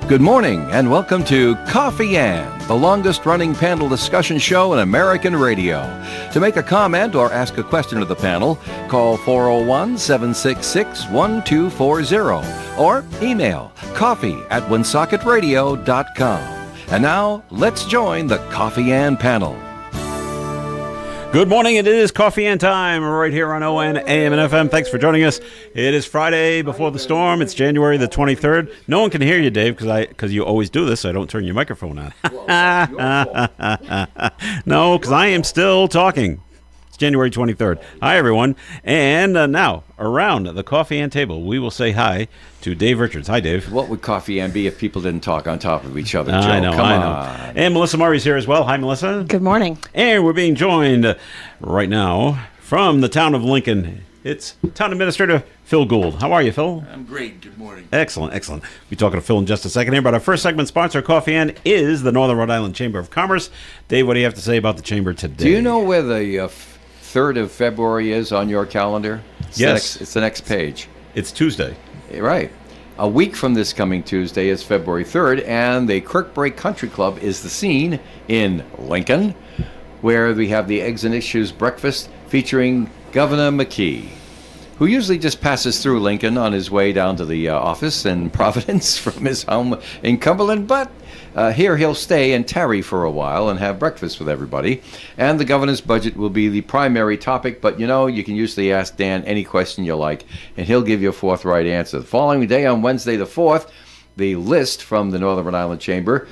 Good morning and welcome to Coffee and, the longest-running panel discussion show in American radio. To make a comment or ask a question of the panel, call 401-766-1240 or email coffee@woonsocketradio.com. And now, let's join the Coffee and panel. Good morning. It is Coffee and time right here on WOON AM and FM. Thanks for joining us. It is Friday before the storm. It's January the 23rd. No one can hear you, Dave, because you always do this, so I don't turn your microphone on. No, because I am still talking. It's January 23rd. Hi, everyone. And now, around the coffee and table, we will say hi to Dave Richards. Hi, Dave. What would Coffee and be if people didn't talk on top of each other, Joe? I know. Come on. And Melissa Murray's here as well. Hi, Melissa. Good morning. And we're being joined right now from the town of Lincoln. It's Town Administrator Phil Gould. How are you, Phil? I'm great. Good morning. Excellent. We'll be talking to Phil in just a second here, but our first segment sponsor, Coffee and, is the Northern Rhode Island Chamber of Commerce. Dave, what do you have to say about the Chamber today? Do you know where the 3rd of February is on your calendar? Yes. It's the next page. It's Tuesday. Right. A week from this coming Tuesday is February 3rd, and the Kirkbrake Country Club is the scene in Lincoln, where we have the Eggs and Issues breakfast featuring Governor McKee, who usually just passes through Lincoln on his way down to the office in Providence from his home in Cumberland, but here he'll stay and tarry for a while and have breakfast with everybody. And the governor's budget will be the primary topic, but you know, you can usually ask Dan any question you like, and he'll give you a forthright answer. The following day, on Wednesday the 4th, the list from the Northern Rhode Island Chamber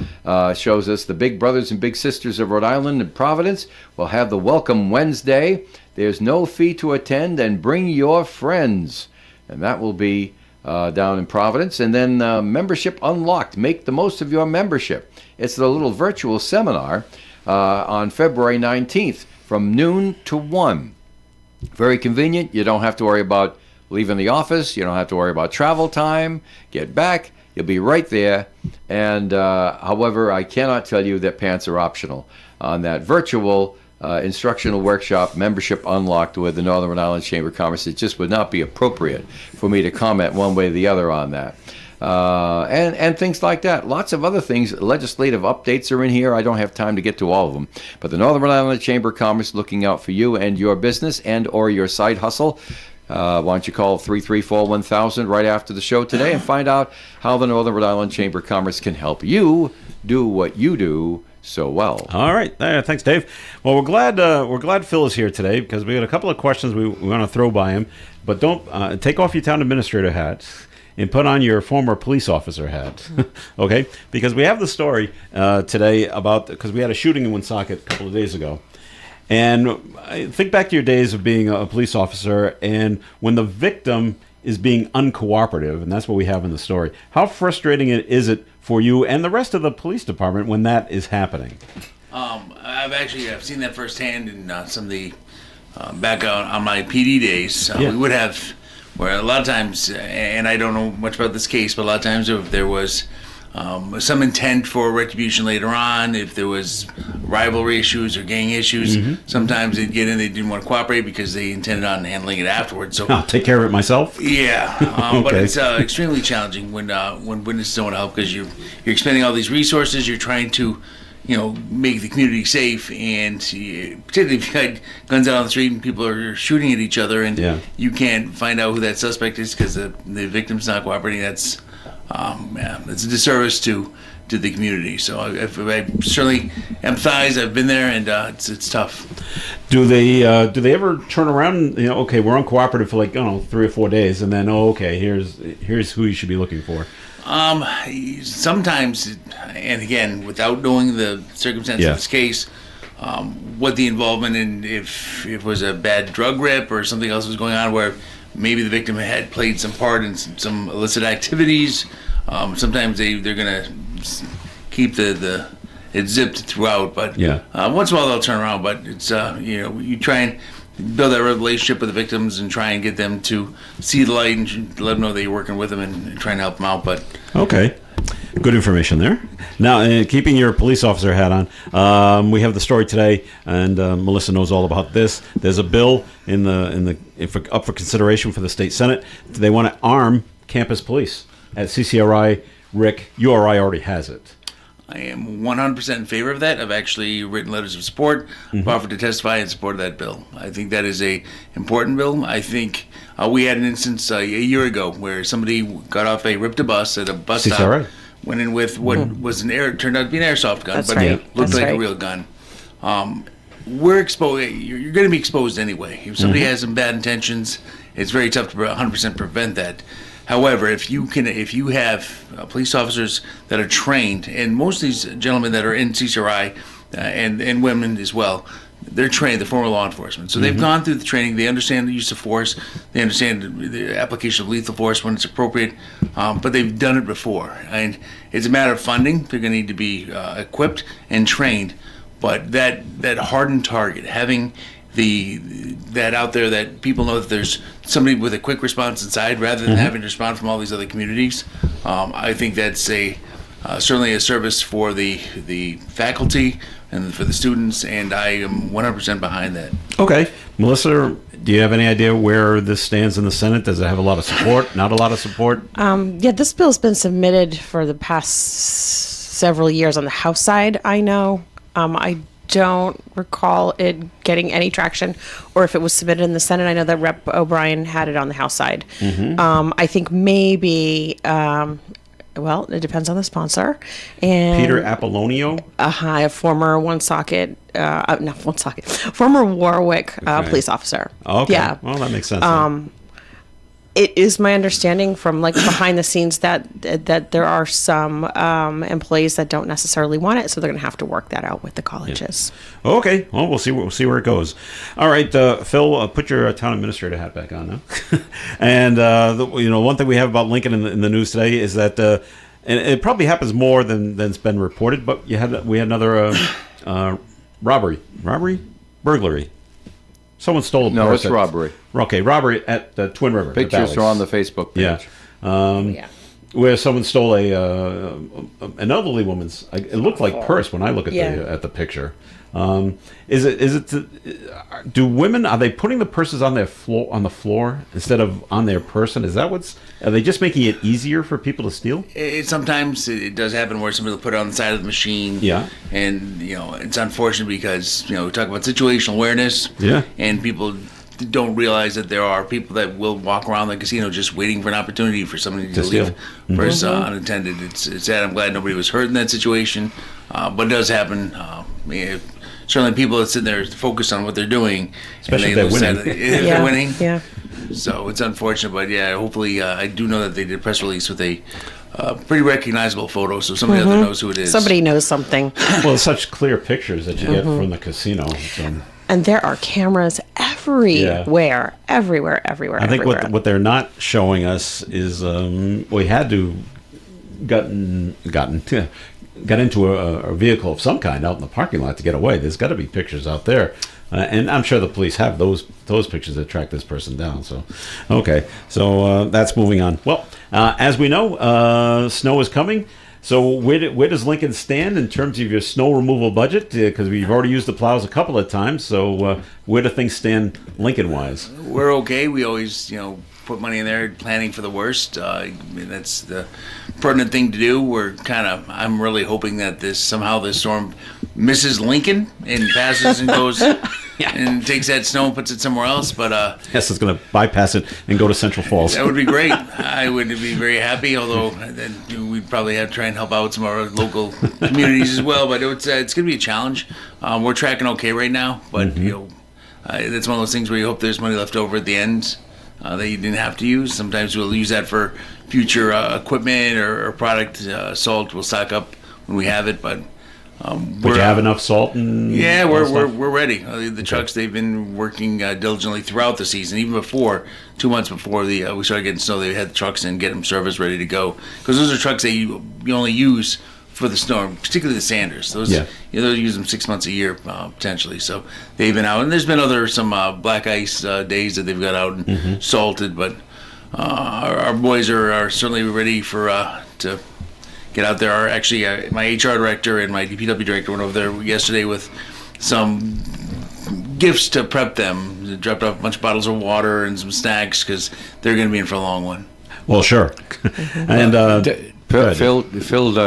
shows us the big brothers and big sisters of Rhode Island and Providence will have the Welcome Wednesday. There's no fee to attend, and bring your friends. And that will be down in Providence. And then Membership Unlocked. Make the most of your membership. It's a little virtual seminar on February 19th from noon to 1. Very convenient. You don't have to worry about leaving the office. You don't have to worry about travel time. Get back. You'll be right there. And however, I cannot tell you that pants are optional on that virtual instructional workshop, Membership Unlocked, with the Northern Rhode Island Chamber of Commerce. It just would not be appropriate for me to comment one way or the other on that. And things like that. Lots of other things. Legislative updates are in here. I don't have time to get to all of them. But the Northern Rhode Island Chamber of Commerce looking out for you and your business and or your side hustle. Why don't you call 334-1000 right after the show today and find out how the Northern Rhode Island Chamber of Commerce can help you do what you do so well. All right. Thanks, Dave. Well, we're glad Phil is here today because we got a couple of questions we want to throw by him. But don't take off your town administrator hat and put on your former police officer hat, okay? Because we have the story today because we had a shooting in Woonsocket a couple of days ago. And think back to your days of being a police officer and when the victim is being uncooperative, and that's what we have in the story. How frustrating is it for you and the rest of the police department when that is happening? I've seen that firsthand in some of the back on my PD days. We would have where a lot of times, and I don't know much about this case, but a lot of times if there was some intent for retribution later on, if there was rivalry issues or gang issues, sometimes they'd get in, they didn't want to cooperate because they intended on handling it afterwards. So I'll take care of it myself. Yeah, Okay. But it's extremely challenging when witnesses don't help because you're expending all these resources, you're trying to make the community safe, and particularly if you had guns out on the street and people are shooting at each other and you can't find out who that suspect is because the victim's not cooperating. That's it's a disservice to the community. So I certainly empathize. I've been there, and it's tough. Do they ever turn around? Okay, we're uncooperative for 3 or 4 days, and then here's who you should be looking for. Sometimes, and again, without knowing the circumstances of this case, what the involvement in if it was a bad drug rip or something else was going on where maybe the victim had played some part in some illicit activities. Sometimes they're going to keep it zipped throughout, but once in a while they'll turn around. But it's you try and build that relationship with the victims and try and get them to see the light and let them know that you're working with them and trying to help them out. But okay. Good information there. Now, keeping your police officer hat on, we have the story today, and Melissa knows all about this. There's a bill up for consideration for the state Senate. They want to arm campus police at CCRI Rick, URI already has it. I am 100% in favor of that. I've actually written letters of support, offered to testify in support of that bill. I think that is a important bill. I think we had an instance a year ago where somebody got off ripped a bus at a bus stop, right. went in with what was turned out to be an airsoft gun, That's but right. it looked That's like right. a real gun. We're exposed. You're going to be exposed anyway. If somebody has some bad intentions, it's very tough to 100% prevent that. However, if you have police officers that are trained, and most of these gentlemen that are in CCRI and women as well, they're trained, they're former law enforcement. So they've gone through the training, they understand the use of force, they understand the application of lethal force when it's appropriate, but they've done it before. And it's a matter of funding. They're going to need to be equipped and trained. But that hardened target, having that out there that people know that there's somebody with a quick response inside rather than having to respond from all these other communities, I think that's certainly a service for the faculty and for the students, and I am 100% behind that. Okay. Melissa, do you have any idea where this stands in the Senate? Does it have a lot of support? Not a lot of support? Yeah, this bill's been submitted for the past several years on the House side, I know. I don't recall it getting any traction, or if it was submitted in the Senate. I know that Rep. O'Brien had it on the House side. I think maybe, well, it depends on the sponsor. And Peter Apollonio? a former former Warwick police officer. Oh, okay. Yeah. Well, that makes sense. then. It is my understanding from behind the scenes that there are some employees that don't necessarily want it, so they're going to have to work that out with the colleges. Okay. Well, we'll see where it goes. All right, Phil, put your town administrator hat back on now. And one thing we have about Lincoln in the news today is that, and it probably happens more than's been reported, but we had another burglary. Someone stole a purse. No, it's robbery. Okay, robbery at the Twin River. Pictures are on the Facebook page. Yeah. Where someone stole an elderly woman's. It looked like purse when I look at the picture. Do women, are they putting the purses on the floor instead of on their person? Is that are they just making it easier for people to steal? Sometimes it does happen where somebody will put it on the side of the machine. Yeah. And it's unfortunate because we talk about situational awareness. Yeah. And people don't realize that there are people that will walk around the casino just waiting for an opportunity for somebody to steal. leave purse unattended. It's sad. I'm glad nobody was hurt in that situation, but it does happen. Certainly, people that sit there focused on what they're doing, especially if they're winning. Yeah. So it's unfortunate, but hopefully, I do know that they did a press release with a pretty recognizable photo, so somebody out there knows who it is. Somebody knows something. Well, such clear pictures that you get from the casino. So. And there are cameras everywhere. I think what they're not showing us is we had to got into a vehicle of some kind out in the parking lot to get away. There's got to be pictures out there, and I'm sure the police have those pictures that track this person down. So, okay, so that's moving on. Well, as we know, snow is coming. So where does Lincoln stand in terms of your snow removal budget? Because we've already used the plows a couple of times. So where do things stand Lincoln-wise? We're okay. We always, put money in there, planning for the worst. That's the pertinent thing to do. I'm really hoping that this storm misses Lincoln and passes and goes and takes that snow and puts it somewhere else. But yes, it's going to bypass it and go to Central Falls. That would be great. I would be very happy. Although then we'd probably have to try and help out some of our local communities as well. But it's going to be a challenge. We're tracking okay right now, but that's one of those things where you hope there's money left over at the end that you didn't have to use. Sometimes we'll use that for future equipment or product. Salt we'll stock up when we have it, but. Would you have enough salt? Yeah, we're ready. The trucks, they've been working diligently throughout the season, even before 2 months before we started getting snow. They had the trucks in, get them serviced, ready to go. Because those are trucks that you only use for the snow, particularly the Sanders. Those they'll use them 6 months a year potentially. So they've been out, and there's been some black ice days that they've got out and salted. But our boys are certainly ready to get out there. Actually, my HR director and my DPW director went over there yesterday with some gifts to prep them. They dropped off a bunch of bottles of water and some snacks because they're going to be in for a long one. Well, sure. And Good. Phil,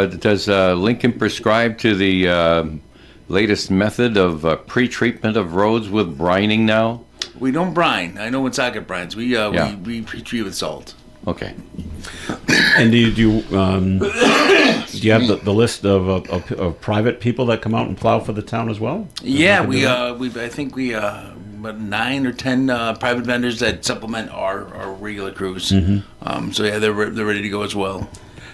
does Lincoln prescribe to the latest method of pre-treatment of roads with brining now? We don't brine. I know when socket brines. We Yeah. we pre-treat with salt. Okay. And do you have the list of private people that come out and plow for the town as well? Yeah, I think we about 9 or 10 private vendors that supplement our regular crews. So yeah, they're ready to go as well.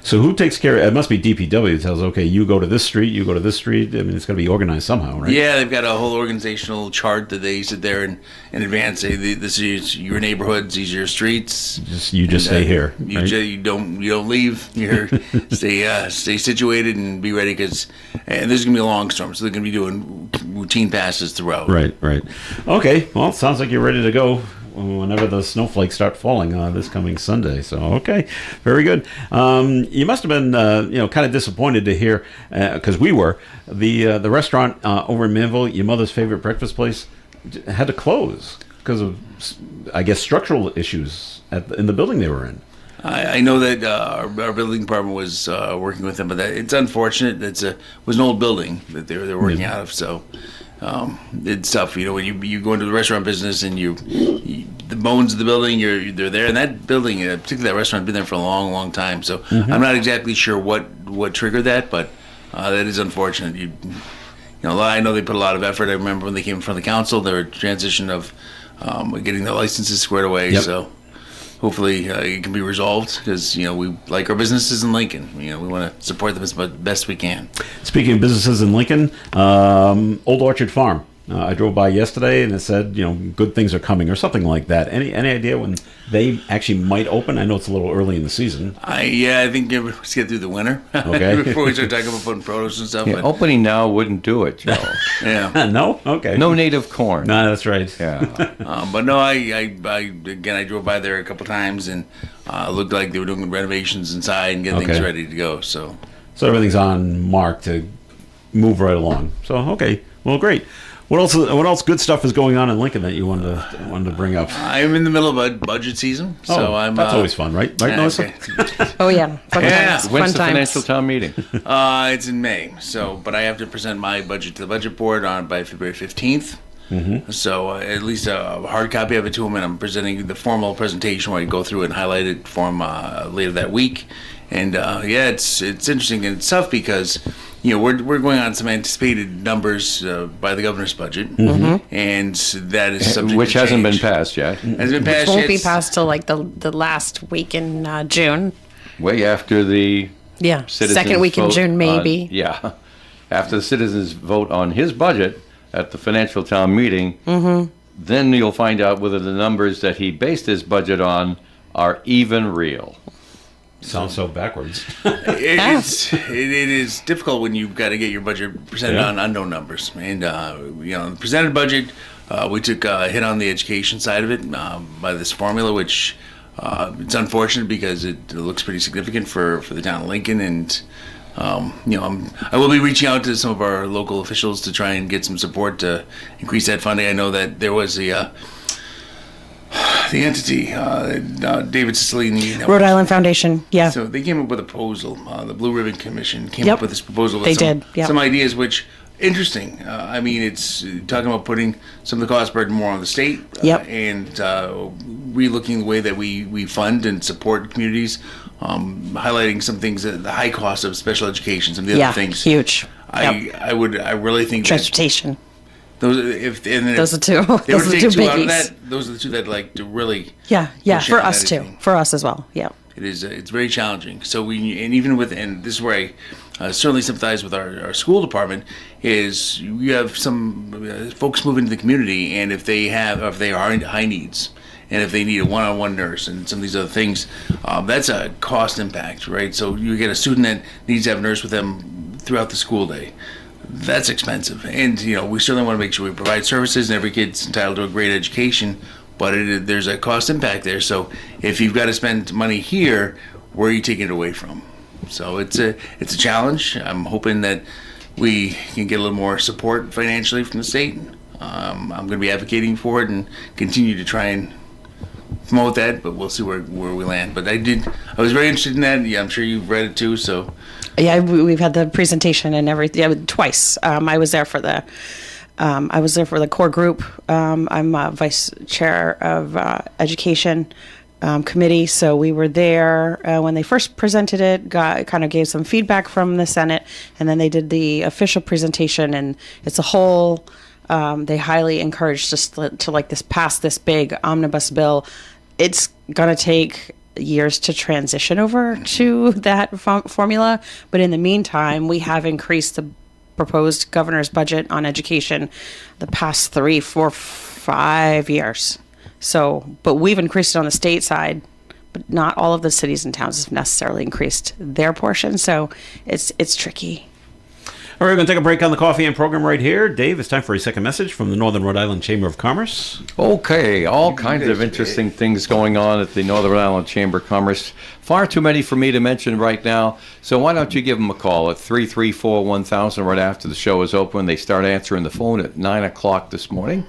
So who takes care? It must be DPW that tells, okay, you go to this street, you go to this street. I mean, it's got to be organized somehow, right? Yeah, they've got a whole organizational chart that they sit there in advance. Say this is your neighborhoods, these are your streets. You just stay here. You, right? you don't leave. You're stay situated and be ready because there's gonna be a long storm, so they're gonna be doing routine passes throughout. Right. Okay, well, it sounds like you're ready to go whenever the snowflakes start falling this coming Sunday. So, okay, very good. You must have been, kind of disappointed to hear, because we were, the restaurant over in Manville, your mother's favorite breakfast place, had to close because of, I guess, structural issues in the building they were in. I know that our building department was working with them, but it's unfortunate. It was an old building that they're working out of, so it's tough. When you go into the restaurant business and the bones of the building, they're there, and that building, particularly that restaurant, been there for a long, long time. So I'm not exactly sure what triggered that, but that is unfortunate. I know they put a lot of effort. I remember when they came in front of the council, their transition of getting their licenses squared away. Yep. So hopefully it can be resolved because we like our businesses in Lincoln. We want to support them as best we can. Speaking of businesses in Lincoln, Old Orchard Farm. I drove by yesterday and it said, good things are coming or something like that. Any idea when they actually might open? I know it's a little early in the season. I think let's get through the winter before we start talking about putting produce and stuff. Yeah, but, opening now wouldn't do it, Joe. yeah. No? Okay. No native corn. No, that's right. Yeah. But no, I drove by there a couple times and it looked like they were doing renovations inside and getting things ready to go. So everything's on mark to move right along. So, okay. Well, great. What else good stuff is going on in Lincoln that you wanted to bring up? I'm in the middle of a budget season, so I'm. That's always fun, right? Right, Melissa? Okay. Oh yeah, fun times. When's Fun the times. financial town meeting? It's in May, but I have to present my budget to the budget board by February 15th. So at least a hard copy of it to them, and I'm presenting the formal presentation where I go through it and highlight it for them later that week. And it's interesting and it's tough because we're going on some anticipated numbers by the governor's budget, and that is subject Which to hasn't been change. passed yet. Hasn't been passed Won't be yet. passed till like the last week in June. Way after the Yeah, citizens second week in vote June maybe. on- after the citizens vote on his budget at the financial town meeting, then you'll find out whether the numbers that he based his budget on are even real. Sounds so backwards. It is difficult when you've got to get your budget presented on unknown numbers. And the presented budget, we took a hit on the education side of it by this formula, which it's unfortunate because it looks pretty significant for the town of Lincoln. And I will be reaching out to some of our local officials to try and get some support to increase that funding. I know that there was the entity, David Cicilline. Rhode Island Foundation. Yeah. So they came up with a proposal. The Blue Ribbon Commission came Yep. up with this proposal. With They some, did, yep. Some ideas which interesting. It's talking about putting some of the cost burden more on the state. Yep. And relooking the way that we fund and support communities. Highlighting some things, the high cost of special education, some of the other things. Huge. I really think that Transportation. those are two. They were the two Out of biggies. that, those are the two that like to really. Yeah, push for it us and too. everything. For us as well. Yeah. It is. It's very challenging. So this is where I certainly sympathize with our school department. Is you have some folks move into the community, and if they are high needs, and if they need a one-on-one nurse and some of these other things, that's a cost impact, right? So you get a student that needs to have a nurse with them throughout the school day. That's expensive, and we certainly want to make sure we provide services, and every kid's entitled to a great education. But there's a cost impact there. So if you've got to spend money here, where are you taking it away from? So it's a challenge. I'm hoping that we can get a little more support financially from the state. I'm going to be advocating for it and continue to try and promote that, but we'll see where we land. But I was very interested in that. Yeah, I'm sure you've read it too. So Yeah, we've had the presentation and everything. Yeah, twice. I was there for the core group. I'm vice chair of education committee, so we were there when they first presented it. Gave some feedback from the Senate, and then they did the official presentation. And it's a whole. They highly encouraged us to pass this big omnibus bill. It's gonna take years to transition over to that formula, but in the meantime, we have increased the proposed governor's budget on education the past 3, 4, 5 years. So, but we've increased it on the state side, but not all of the cities and towns have necessarily increased their portion. So it's tricky. All right, we're going to take a break on the Coffee and program right here. Dave, it's time for a second message from the Northern Rhode Island Chamber of Commerce. Okay, all kinds of interesting things going on at the Northern Rhode Island Chamber of Commerce. Far too many for me to mention right now, so why don't you give them a call at 334-1000 right after the show is open. They start answering the phone at 9 o'clock this morning,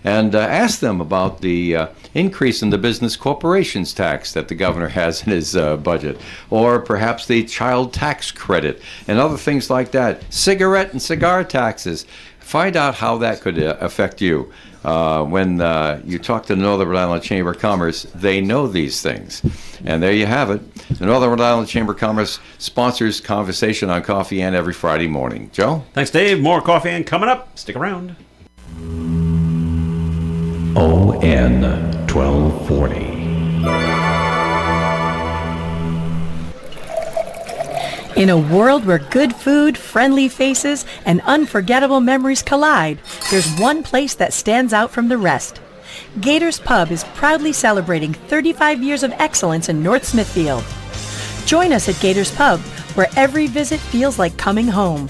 and ask them about the increase in the business corporations tax that the governor has in his budget, or perhaps the child tax credit and other things like that. Cigarette and cigar taxes. Find out how that could affect you. When you talk to the Northern Rhode Island Chamber of Commerce, they know these things. And there you have it. The Northern Rhode Island Chamber of Commerce sponsors Conversation on Coffee and every Friday morning. Joe? Thanks, Dave. More Coffee and coming up. Stick around. ON 1240. In a world where good food, friendly faces, and unforgettable memories collide, there's one place that stands out from the rest. Gators Pub is proudly celebrating 35 years of excellence in North Smithfield. Join us at Gators Pub, where every visit feels like coming home.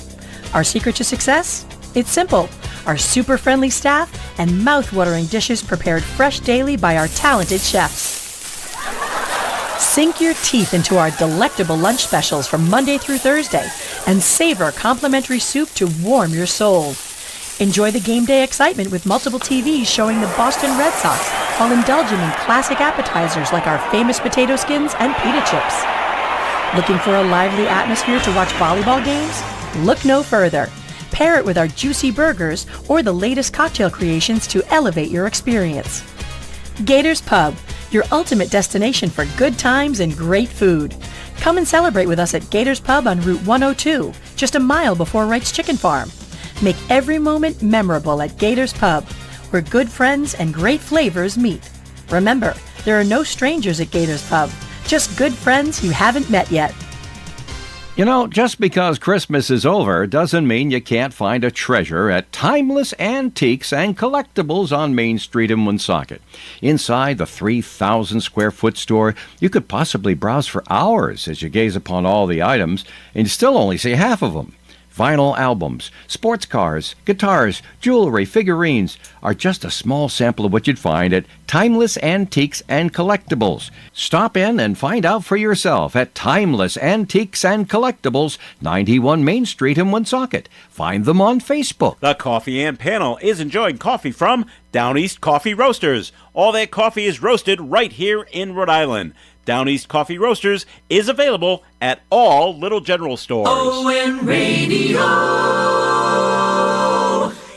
Our secret to success? It's simple. Our super friendly staff and mouth-watering dishes prepared fresh daily by our talented chefs. Sink your teeth into our delectable lunch specials from Monday through Thursday and savor complimentary soup to warm your soul. Enjoy the game day excitement with multiple TVs showing the Boston Red Sox while indulging in classic appetizers like our famous potato skins and pita chips. Looking for a lively atmosphere to watch volleyball games? Look no further. Pair it with our juicy burgers or the latest cocktail creations to elevate your experience. Gators Pub, your ultimate destination for good times and great food. Come and celebrate with us at Gators Pub on Route 102, just a mile before Wright's Chicken Farm. Make every moment memorable at Gators Pub, where good friends and great flavors meet. Remember, there are no strangers at Gators Pub, just good friends you haven't met yet. You know, just because Christmas is over doesn't mean you can't find a treasure at Timeless Antiques and Collectibles on Main Street in Woonsocket. Inside the 3,000 square foot store, you could possibly browse for hours as you gaze upon all the items and still only see half of them. Vinyl albums, sports cars, guitars, jewelry, figurines are just a small sample of what you'd find at Timeless Antiques and Collectibles. Stop in and find out for yourself at Timeless Antiques and Collectibles, 91 Main Street in Woonsocket. Find them on Facebook. The Coffee and panel is enjoying coffee from Down East Coffee Roasters. All their coffee is roasted right here in Rhode Island. Down East Coffee Roasters is available at all Little General stores. ON Radio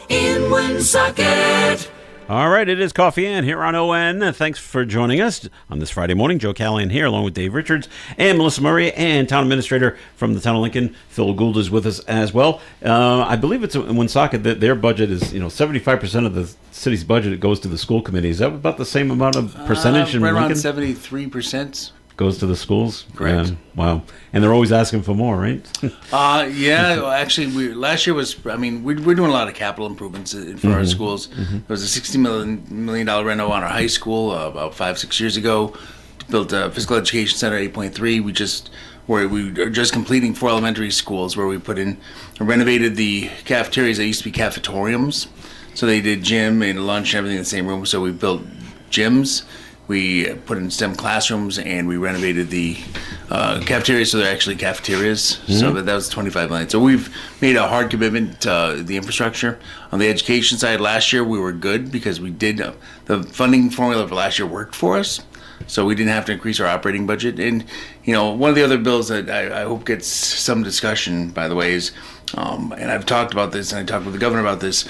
in Woonsocket. All right, it is Coffee and here on ON. Thanks for joining us on this Friday morning. Joe Callahan here, along with Dave Richards and Melissa Murray, and Town Administrator from the Town of Lincoln, Phil Gould, is with us as well. I believe it's in Woonsocket that their budget is, 75% of the city's budget goes to the school committee. Is that about the same amount of percentage in right around Lincoln? 73%. Goes to the schools? Correct. Yeah, wow. And they're always asking for more, right? Yeah, well, actually, last year was, we're doing a lot of capital improvements for our schools. There was a $60 million reno on our high school about 5-6 years ago. Built a physical education center, 8.3. We are just completing 4 elementary schools where we renovated the cafeterias. They used to be cafetoriums. So they did gym and lunch and everything in the same room. So we built gyms. We put in STEM classrooms, and we renovated the cafeterias, so they're actually cafeterias. So that was $25 million. So we've made a hard commitment to the infrastructure. On the education side, last year we were good because we did the funding formula for last year worked for us. so we didn't have to increase our operating budget. And one of the other bills that I hope gets some discussion, by the way, is and I've talked about this, and I talked with the governor about this.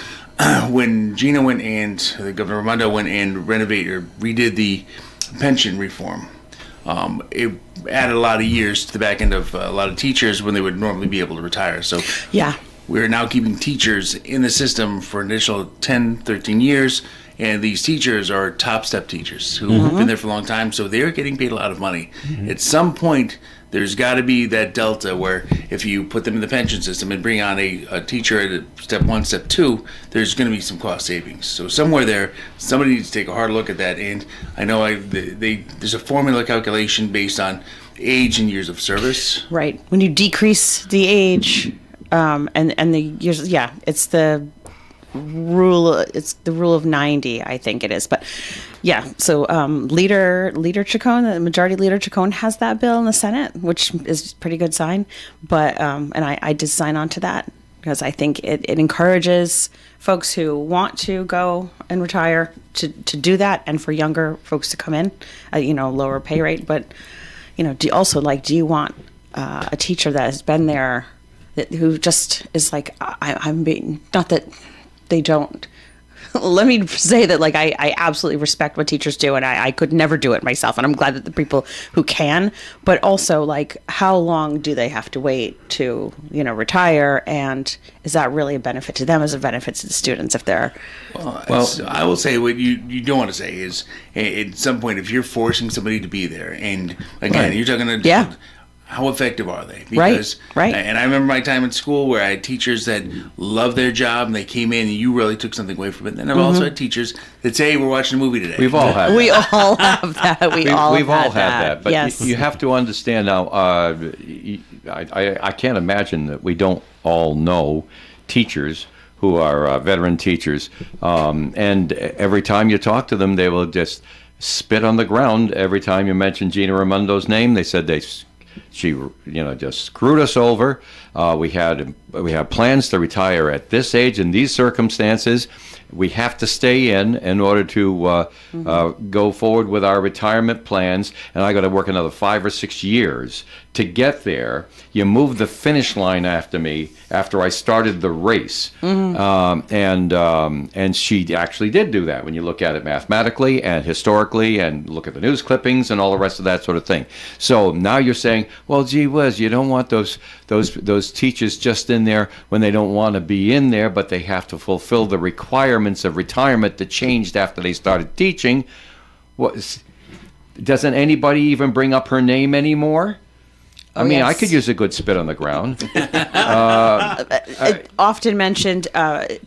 When Gina went and Governor Raimondo went and redid the pension reform, it added a lot of years to the back end of a lot of teachers when they would normally be able to retire. So Yeah. we're now keeping teachers in the system for an additional 10, 13 years. And these teachers are top step teachers who've been there for a long time. So they're getting paid a lot of money. At some point, there's got to be that delta where if you put them in the pension system and bring on a teacher at step 1, step 2, there's going to be some cost savings. So somewhere there, somebody needs to take a hard look at that. And I know there's a formula calculation based on age and years of service. Right. When you decrease the age, and the years, it's the rule of 90, I think it is. But yeah, so leader Chacon, the majority leader Chacon has that bill in the Senate, which is a pretty good sign. But and I did sign on to that because I think it encourages folks who want to go and retire to do that, and for younger folks to come in at lower pay rate. But do you want a teacher that has been there who just is like, I'm being, not that they don't. Let me say that, like, I absolutely respect what teachers do, and I could never do it myself, and I'm glad that the people who can, but also, like, how long do they have to wait to, retire, and is that really a benefit to them as a benefit to the students if they're... Well, I will say what you don't want to say is, at some point, if you're forcing somebody to be there, and, again, you're talking to... Yeah. How effective are they? Because, right. And I remember my time in school where I had teachers that loved their job and they came in and you really took something away from it. And then I've also had teachers that say, hey, we're watching a movie today. We've all had that. We all have that. We've all had that. But yes. you have to understand now, I can't imagine that we don't all know teachers who are veteran teachers. And every time you talk to them, they will just spit on the ground. Every time you mention Gina Raimondo's name, they said she just screwed us over. We had plans to retire at this age in these circumstances. We have to stay in order to go forward with our retirement plans. And I got to work another 5 or 6 years to get there. You moved the finish line after me after I started the race. And she actually did do that when you look at it mathematically and historically and look at the news clippings and all the rest of that sort of thing. So now you're saying, well, gee whiz, you don't want those teachers just in there when they don't want to be in there, but they have to fulfill the requirements of retirement that changed after they started teaching. Doesn't anybody even bring up her name anymore? I mean, yes. I could use a good spit on the ground. Often mentioned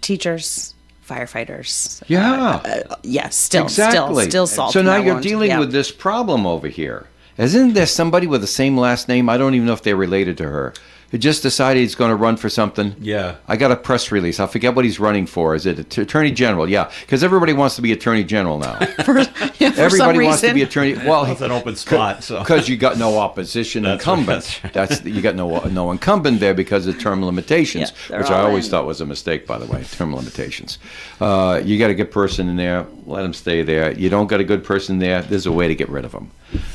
teachers, firefighters. Yeah. Yes, still salt. So now you're dealing with this problem over here. Isn't there somebody with the same last name? I don't even know if they're related to her. Who just decided he's going to run for something. Yeah. I got a press release. I forget what he's running for. Is it Attorney General? Yeah, because everybody wants to be Attorney General now. for everybody wants to be Attorney. Well, it's an open spot. Because you got no opposition incumbent. Right. You got no incumbent there because of term limitations, yeah, which I always thought was a mistake, by the way. Term limitations. You got a good person in there. Let them stay there. You don't got a good person there. There's a way to get rid of them.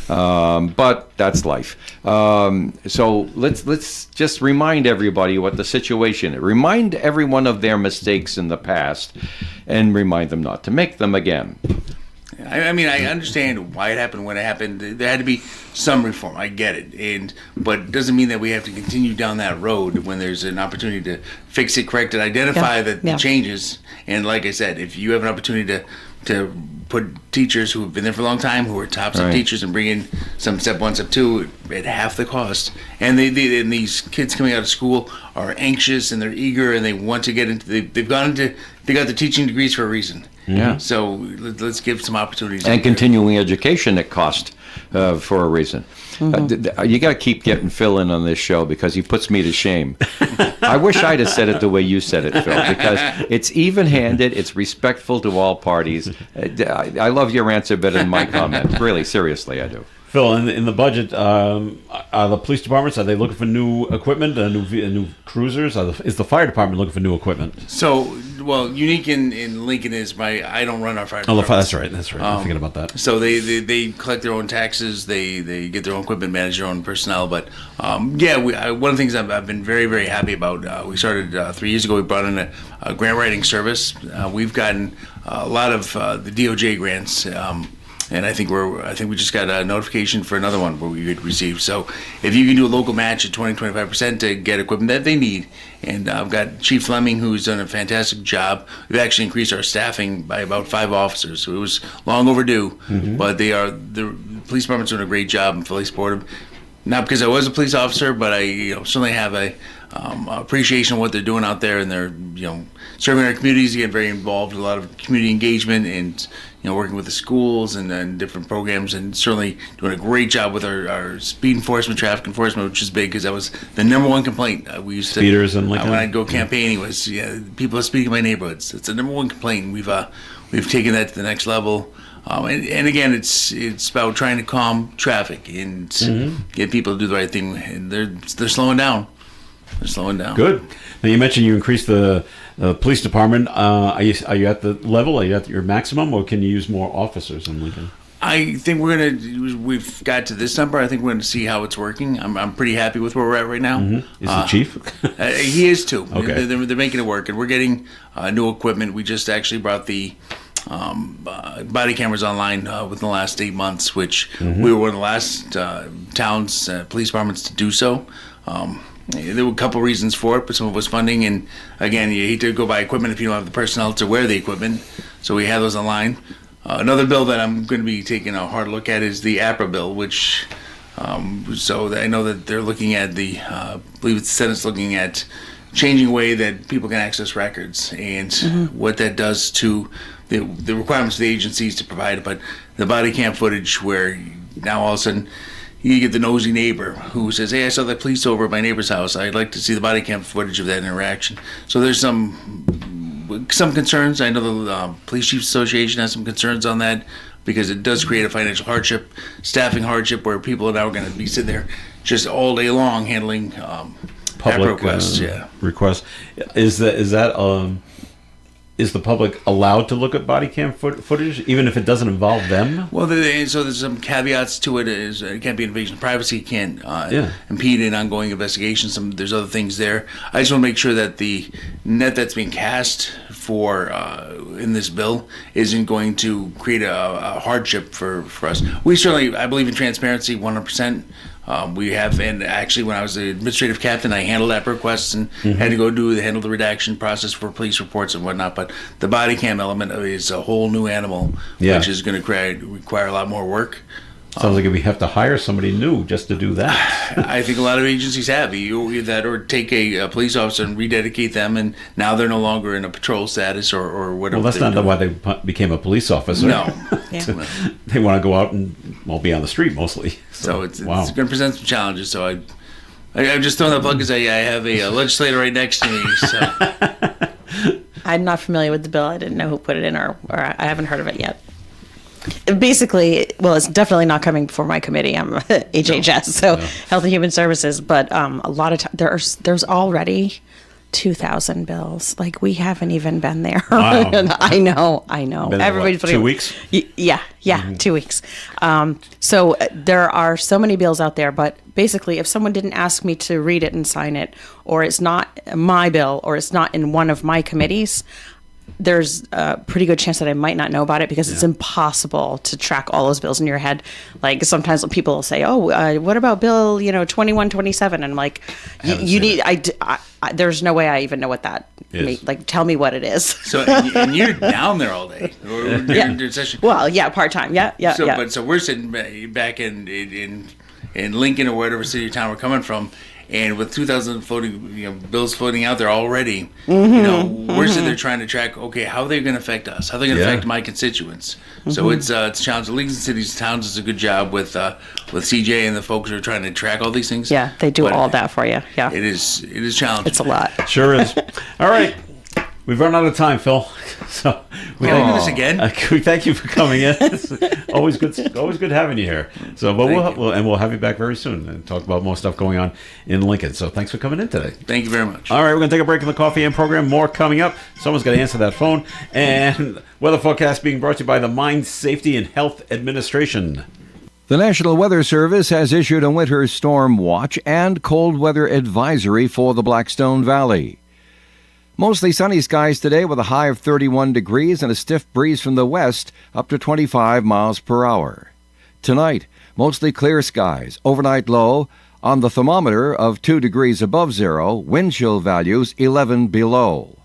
But that's life. So let's just remind everybody what the situation is. Remind everyone of their mistakes in the past and remind them not to make them again. I mean, I understand why it happened when it happened. There had to be some reform. I get it. But it doesn't mean that we have to continue down that road when there's an opportunity to fix it, correct it, identify the changes. And like I said, if you have an opportunity to put teachers who have been there for a long time, who are top step teachers, and bring in some step 1, step 2 at half the cost. And and these kids coming out of school are anxious and they're eager and they want to get into. They got the teaching degrees for a reason. Yeah. So let's give some opportunities. And continuing education at cost for a reason. Mm-hmm. You got to keep getting Phil in on this show because he puts me to shame. I wish I'd have said it the way you said it, Phil, because it's even-handed, it's respectful to all parties. I love your answer better than my comment. Really, seriously, I do. Phil, in the budget, are the police departments, are they looking for new equipment, new cruisers? Is the fire department looking for new equipment? So well, unique in Lincoln is I don't run our fire Oh, department. that's right. I'm thinking about that. So they collect their own taxes. They get their own equipment, manage their own personnel. But one of the things I've been very, very happy about. We started 3 years ago. We brought in a grant writing service. We've gotten a lot of the DOJ grants. And I think we just got a notification for another one where we could receive. So if you can do a local match at 20-25% to get equipment that they need, and I've got Chief Fleming who's done a fantastic job. We've actually increased our staffing by about 5 officers. So it was long overdue, but the police department's doing a great job. I'm fully supportive. Not because I was a police officer, but I certainly have a appreciation of what they're doing out there, and they're serving our communities, getting very involved with a lot of community engagement, and working with the schools and different programs, and certainly doing a great job with our speed enforcement, traffic enforcement, which is big because that was the number one complaint we used Speeders to. in Lincoln? When I'd go campaigning, was people are speeding in my neighborhoods. It's the number one complaint. We've taken that to the next level. And again, it's about trying to calm traffic and get people to do the right thing. And they're slowing down. They're slowing down. Good. Now you mentioned you increased the police department. Are you at the level? Are you at your maximum, or can you use more officers in Lincoln? I think we've got to this number. I think we're going to see how it's working. I'm pretty happy with where we're at right now. Is the chief? He is too. Okay. They're making it work, and we're getting new equipment. We just actually brought the body cameras online within the last 8 months, which we were one of the last towns, police departments to do so. There were a couple reasons for it, but some of it was funding, and again, you hate to go buy equipment if you don't have the personnel to wear the equipment, so we had those online. Another bill that I'm going to be taking a hard look at is the APRA bill, which so I know that they're looking at I believe the Senate's looking at changing a way that people can access records, and what that does to the requirements of the agencies to provide it. But the body cam footage, where now all of a sudden you get the nosy neighbor who says, "Hey, I saw the police over at my neighbor's house. I'd like to see the body cam footage of that interaction." So there's some concerns. I know the Police Chiefs Association has some concerns on that, because it does create a financial hardship, staffing hardship, where people are now going to be sitting there just all day long handling Public requests. requests. Is the public allowed to look at body cam footage, even if it doesn't involve them? Well, so there's some caveats to it. It can't be an invasion of privacy. It can't impede an ongoing investigation. There's other things there. I just want to make sure that the net that's being cast for in this bill isn't going to create a hardship for us. We certainly, I believe in transparency 100%. We have, and actually when I was the administrative captain, I handled app requests and had to handle the redaction process for police reports and whatnot. But the body cam element is a whole new animal, which is going to require a lot more work. Sounds like we have to hire somebody new just to do that. I think a lot of agencies have that, or take a police officer and rededicate them, and now they're no longer in a patrol status or whatever. Well, that's not why they became a police officer. No. They want to go out and be on the street mostly. So it's going to present some challenges. So I'm just throwing that plug because I have a legislator right next to me. So. I'm not familiar with the bill. I didn't know who put it in, or I haven't heard of it yet. Basically, well, it's definitely not coming before my committee. I'm HHS, so Health and Human Services. But a lot of there's already 2,000 bills. Like, we haven't even been there. Wow. I know. Been Everybody's what, 2 weeks? Yeah, 2 weeks. So there are so many bills out there, but basically, if someone didn't ask me to read it and sign it, or it's not my bill, or it's not in one of my committees, there's a pretty good chance that I might not know about it, because it's impossible to track all those bills in your head. Like, sometimes people will say, "Oh, what about Bill, 2127?" And I'm like, "You need." There's no way I even know what that means. Like, tell me what it is. So and you're down there all day. During session. Well, part time. Yeah. So we're sitting back in Lincoln or whatever city or town we're coming from. And with 2,000 bills floating out there already, we're sitting there trying to track, okay, how are they going to affect us? How are they going to affect my constituents? So it's a challenge. The Leagues and Cities Towns does a good job with CJ and the folks who are trying to track all these things. Yeah, they do all that for you. Yeah, it is challenging. It's a lot. Sure is. All right. We've run out of time, Phil. So we Can we do this again? we thank you for coming in. It's always good having you here. So, but we'll have you back very soon and talk about more stuff going on in Lincoln. So, thanks for coming in today. Thank you very much. All right, we're going to take a break in the Coffee and program. More coming up. Someone's got to answer that phone. And weather forecast being brought to you by the Mine Safety and Health Administration. The National Weather Service has issued a winter storm watch and cold weather advisory for the Blackstone Valley. Mostly sunny skies today with a high of 31 degrees and a stiff breeze from the west up to 25 miles per hour. Tonight, mostly clear skies, overnight low on the thermometer of 2 degrees above zero, wind chill values 11 below.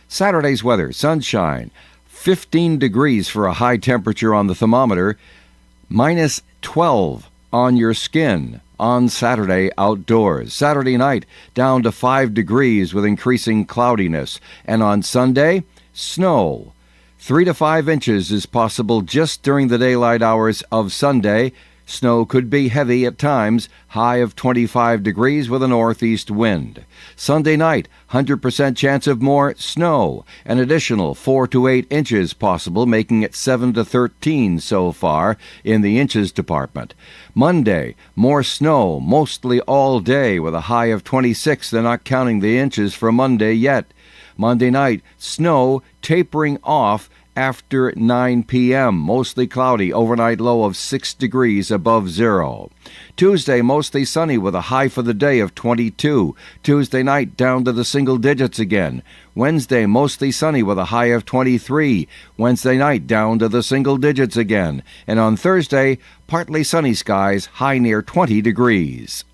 Saturday's weather, sunshine, 15 degrees for a high temperature on the thermometer, minus 12 on your skin on Saturday outdoors. Saturday night, down to 5 degrees with increasing cloudiness. And on Sunday, snow. 3 to 5 inches is possible just during the daylight hours of Sunday. Snow could be heavy at times, high of 25 degrees with a northeast wind. Sunday night, 100% chance of more snow. An additional 4 to 8 inches possible, making it 7 to 13 so far in the inches department. Monday, more snow, mostly all day with a high of 26. They're not counting the inches for Monday yet. Monday night, snow tapering off after 9 p.m. Mostly cloudy, overnight low of 6 degrees above zero. Tuesday, mostly sunny with a high for the day of 22. Tuesday night, down to the single digits again. Wednesday, mostly sunny with a high of 23. Wednesday night, down to the single digits again. And on Thursday, partly sunny skies, high near 20 degrees.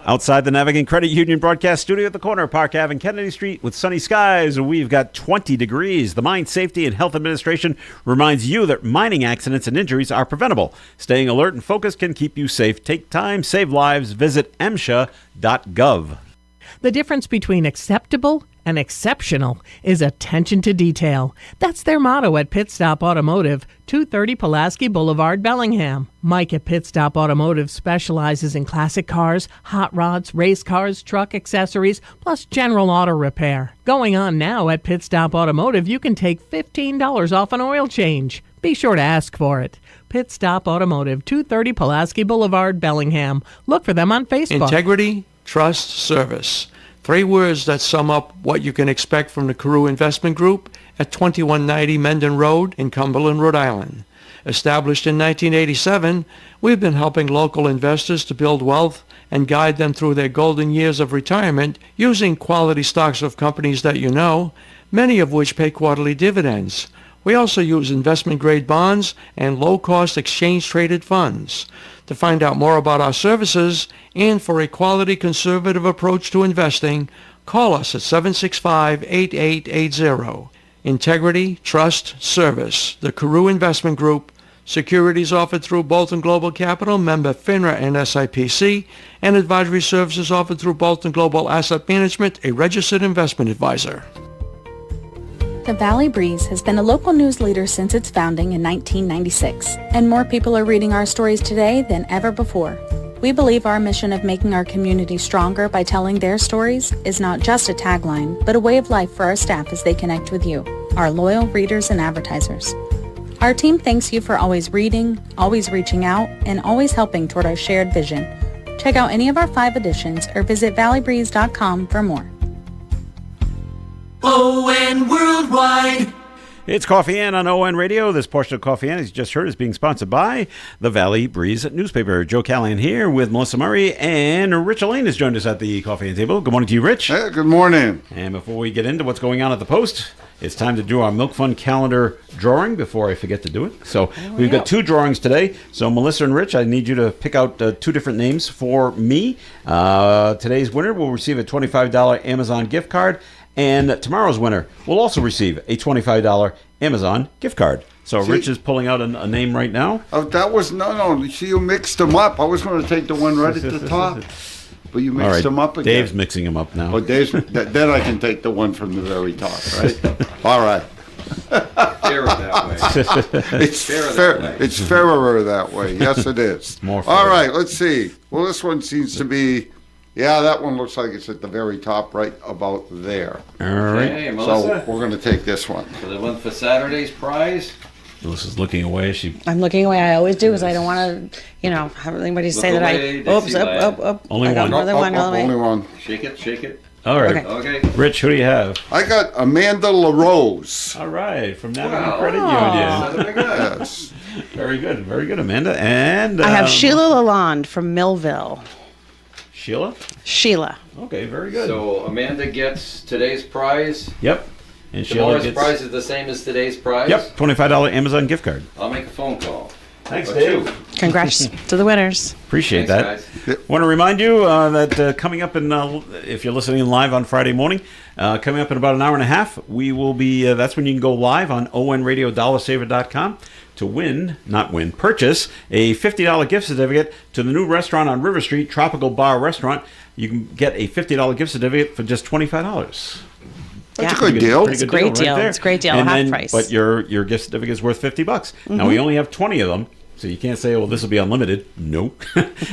Outside the Navigant Credit Union broadcast studio at the corner of Park Ave and Kennedy Street with sunny skies, we've got 20 degrees. The Mine Safety and Health Administration reminds you that mining accidents and injuries are preventable. Staying alert and focused can keep you safe. Take time, save lives. Visit MSHA.gov. The difference between acceptable and exceptional is attention to detail. That's their motto at Pit Stop Automotive, 230 Pulaski Boulevard, Bellingham. Mike at Pit Stop Automotive specializes in classic cars, hot rods, race cars, truck accessories, plus general auto repair. Going on now at Pit Stop Automotive, you can take $15 off an oil change. Be sure to ask for it. Pit Stop Automotive, 230 Pulaski Boulevard, Bellingham. Look for them on Facebook. Integrity, trust, service. 3 words that sum up what you can expect from the Carew Investment Group at 2190 Mendon Road in Cumberland, Rhode Island. Established in 1987, we've been helping local investors to build wealth and guide them through their golden years of retirement using quality stocks of companies that you know, many of which pay quarterly dividends. We also use investment-grade bonds and low-cost exchange-traded funds. To find out more about our services and for a quality conservative approach to investing, call us at 765-8880. Integrity, trust, service. The Carew Investment Group. Securities offered through Bolton Global Capital, member FINRA and SIPC, and advisory services offered through Bolton Global Asset Management, a registered investment advisor. The Valley Breeze has been a local news leader since its founding in 1996, and more people are reading our stories today than ever before. We believe our mission of making our community stronger by telling their stories is not just a tagline, but a way of life for our staff as they connect with you, our loyal readers and advertisers. Our team thanks you for always reading, always reaching out, and always helping toward our shared vision. Check out any of our 5 editions or visit valleybreeze.com for more. ON Worldwide. It's Coffee Ann on ON Radio. This portion of Coffee Ann, as you just heard, is being sponsored by the Valley Breeze newspaper. Joe Callahan here with Melissa Murray, and Rich Elaine has joined us at the Coffee Ann table. Good morning to you, Rich. Hey, good morning. And before we get into what's going on at the Post, it's time to do our Milk Fund calendar drawing before I forget to do it. So we've got 2 drawings today. So Melissa and Rich, I need you to pick out 2 different names for me. Today's winner will receive a $25 Amazon gift card. And tomorrow's winner will also receive a $25 Amazon gift card. So Rich is pulling out a name right now. Oh, that was no. See, you mixed them up. I was going to take the one right at the top, but you mixed them up again. Dave's mixing them up now. Oh, then I can take the one from the very top, right? All right. Fairer that way. It's fair. It's fairer that way. Yes, it is. More fair. All right. Let's see. Well, this one seems to be Yeah, that one looks like it's at the very top, right about there. All right. Okay, Melissa. So we're going to take this one. For the one for Saturday's prize. Melissa's looking away. I'm looking away. I always do because I don't want to, have anybody say that away, I. Oops, Dixie lad. up. Only I got one. more than one. Only one. Shake it. All right. Okay. Rich, who do you have? I got Amanda LaRose. All right, from Navigate Wow. Credit Union. Yes. Very good, Amanda. And I have Sheila Lalonde from Millville. Sheila. Okay, very good. So Amanda gets today's prize. Yep. And Sheila Tomorrow's gets. prize is the same as today's prize. Yep, $25 Amazon gift card. I'll make a phone call. Thanks, Or Dave. two. Congrats to the winners. Appreciate Thanks, that. guys. Want to remind you that coming up in, if you're listening live on Friday morning, coming up in about an hour and a half, we will be, that's when you can go live on onradio.dollarsaver.com to purchase a $50 gift certificate to the new restaurant on River Street, Tropical Bar Restaurant. You can get a $50 gift certificate for just $25. That's a good deal. It's a great deal. It's a great deal. And Half then, price. but your gift certificate is worth $50. Now we only have 20 of them, so you can't say, "Well, this will be unlimited." Nope.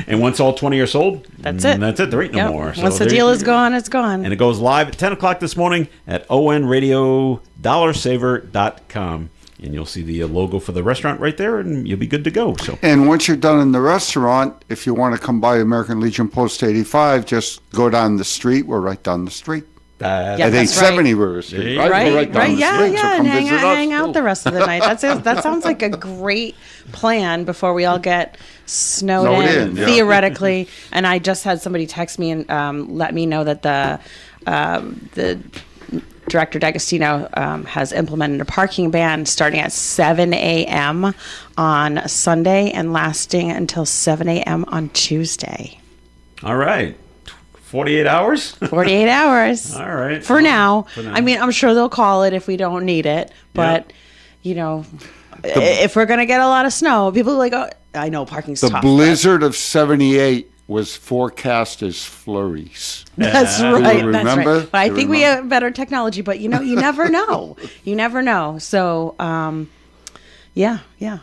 And once all 20 are sold, That's it. That's it. There ain't no Yep. more. So Once the there deal you is go. gone, it's gone. And it goes live at 10 o'clock this morning at onradio.dollarsaver.com. And you'll see the logo for the restaurant right there, and you'll be good to go. So. And once you're done in the restaurant, if you want to come by American Legion Post 85, just go down the street. We're right down the street. Yeah, At that's 870 River Street. Right, We're Right, down the yeah, street, so come and visit us. hang out the rest of the night. That sounds like a great plan before we all get snowed in, yeah. theoretically. And I just had somebody text me and let me know that the Director D'Agostino has implemented a parking ban starting at 7 a.m. on Sunday and lasting until 7 a.m. on Tuesday. All right. 48 hours? 48 hours. All right. For now. For now. I mean, I'm sure they'll call it if we don't need it. But, if we're going to get a lot of snow, people are like, oh, I know parking's The tough. blizzard of 78 was forecast as flurries. That's you right. That's remember? right. But I You think we remember? have better technology. But, you never know. You never know. So, yeah. A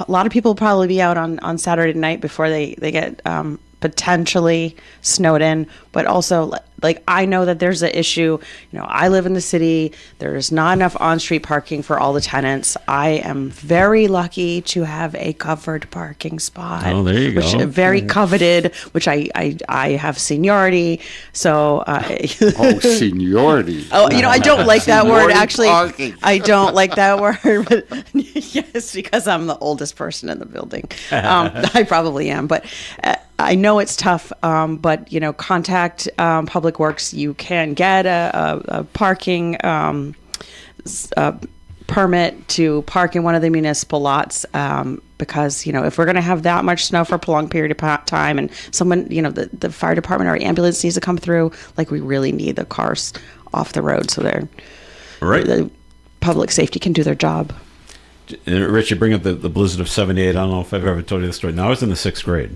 lot of people will probably be out on Saturday night before they get potentially snowed in. But also, I know that there's an issue. I live in the city. There's not enough on-street parking for all the tenants. I am very lucky to have a covered parking spot. Oh, there you which go. very coveted, which I have seniority. So, Oh, seniority. I don't like that word, Seniority actually. parking. I don't like that word. But yes, because I'm the oldest person in the building. I probably am. But I know it's tough. But, contact Public Works. You can get a parking permit to park in one of the municipal lots. Because, if we're going to have that much snow for a prolonged period of time and someone, the fire department or ambulance needs to come through, we really need the cars off the road so the public safety can do their job. And Rich, you bring up the blizzard of 78. I don't know if I've ever told you this story. Now, I was in the 6th grade,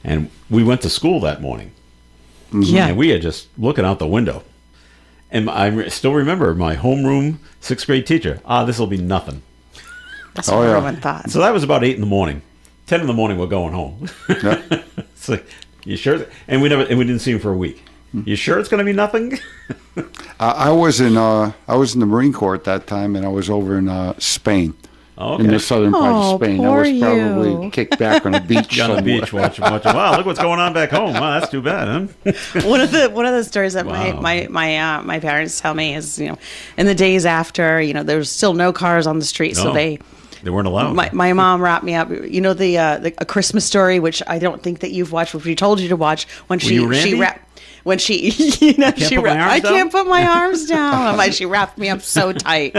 and we went to school that morning. Yeah. And we are just looking out the window. And I still remember my homeroom 6th grade teacher. This will be nothing. That's what everyone thought. So that was about 8 in the morning. 10 in the morning, we're going home. Yeah. It's like, you sure? And we didn't see him for a week. You sure it's going to be nothing? I was in the Marine Corps at that time, and I was over in Spain. Oh, okay. In the southern part Oh, of Spain. I poor was you. probably kicked back on the beach On the somewhere. beach watching. Wow, look what's going on back home. Wow, that's too bad, huh? one of the stories that Wow. my parents tell me is, in the days after, there was still no cars on the street, so No. they weren't allowed. My mom wrapped me up. The A Christmas Story, which I don't think that you've watched, which we told you to watch when you Randy? she wrapped. When she, I can't put my arms down. She wrapped me up so tight.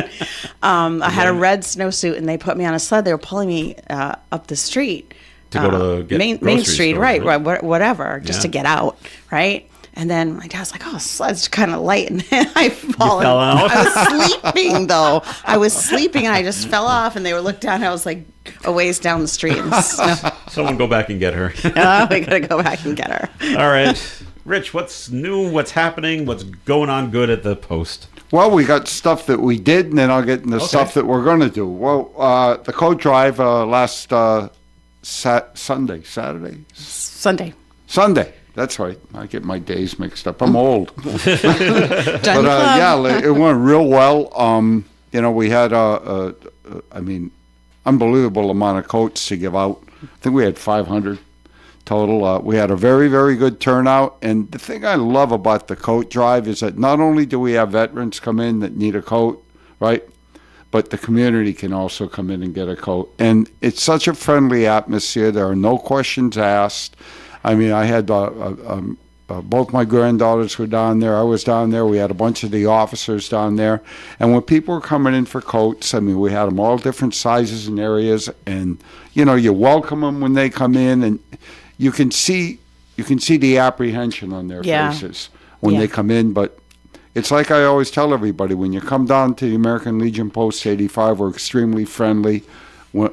I had a red snowsuit, and they put me on a sled. They were pulling me up the street To go to get Main grocery Street, stores, right? right? Whatever, just Yeah. to get out, right? And then my dad's like, "Oh, sled's kind of light," and then I fall. fell out? I was sleeping though. I was sleeping, and I just fell off. And they were looked down. I was like a ways down the street. And Someone go back and get her. we gotta go back and get her. All right. Rich, what's new? What's happening? What's going on good at the Post? Well, we got stuff that we did, and then I'll get into stuff that we're going to do. Well, the coat drive last Sunday. That's right. I get my days mixed up. I'm old. But club. it went real well. We had unbelievable amount of coats to give out. I think we had 500 total. We had a very, very good turnout. And the thing I love about the coat drive is that not only do we have veterans come in that need a coat, right? But the community can also come in and get a coat. And it's such a friendly atmosphere. There are no questions asked. I mean, I had both my granddaughters were down there. I was down there. We had a bunch of the officers down there. And when people were coming in for coats, I mean, we had them all different sizes and areas. And, you welcome them when they come in. And you can see the apprehension on their faces when they come in. But it's like I always tell everybody, when you come down to the American Legion Post 85, we're extremely friendly. We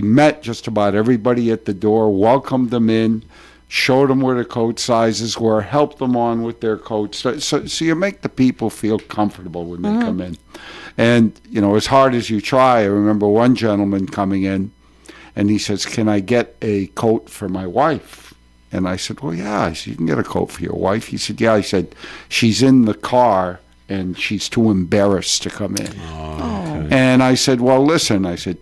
met just about everybody at the door, welcomed them in, showed them where the coat sizes were, helped them on with their coats. So you make the people feel comfortable when they come in. And, as hard as you try, I remember one gentleman coming in, and he says, "Can I get a coat for my wife?" And I said, "Well, yeah." I said, "You can get a coat for your wife." He said, "Yeah." I said, "She's in the car, and she's too embarrassed to come in." Oh. And I said, "Well, listen," I said,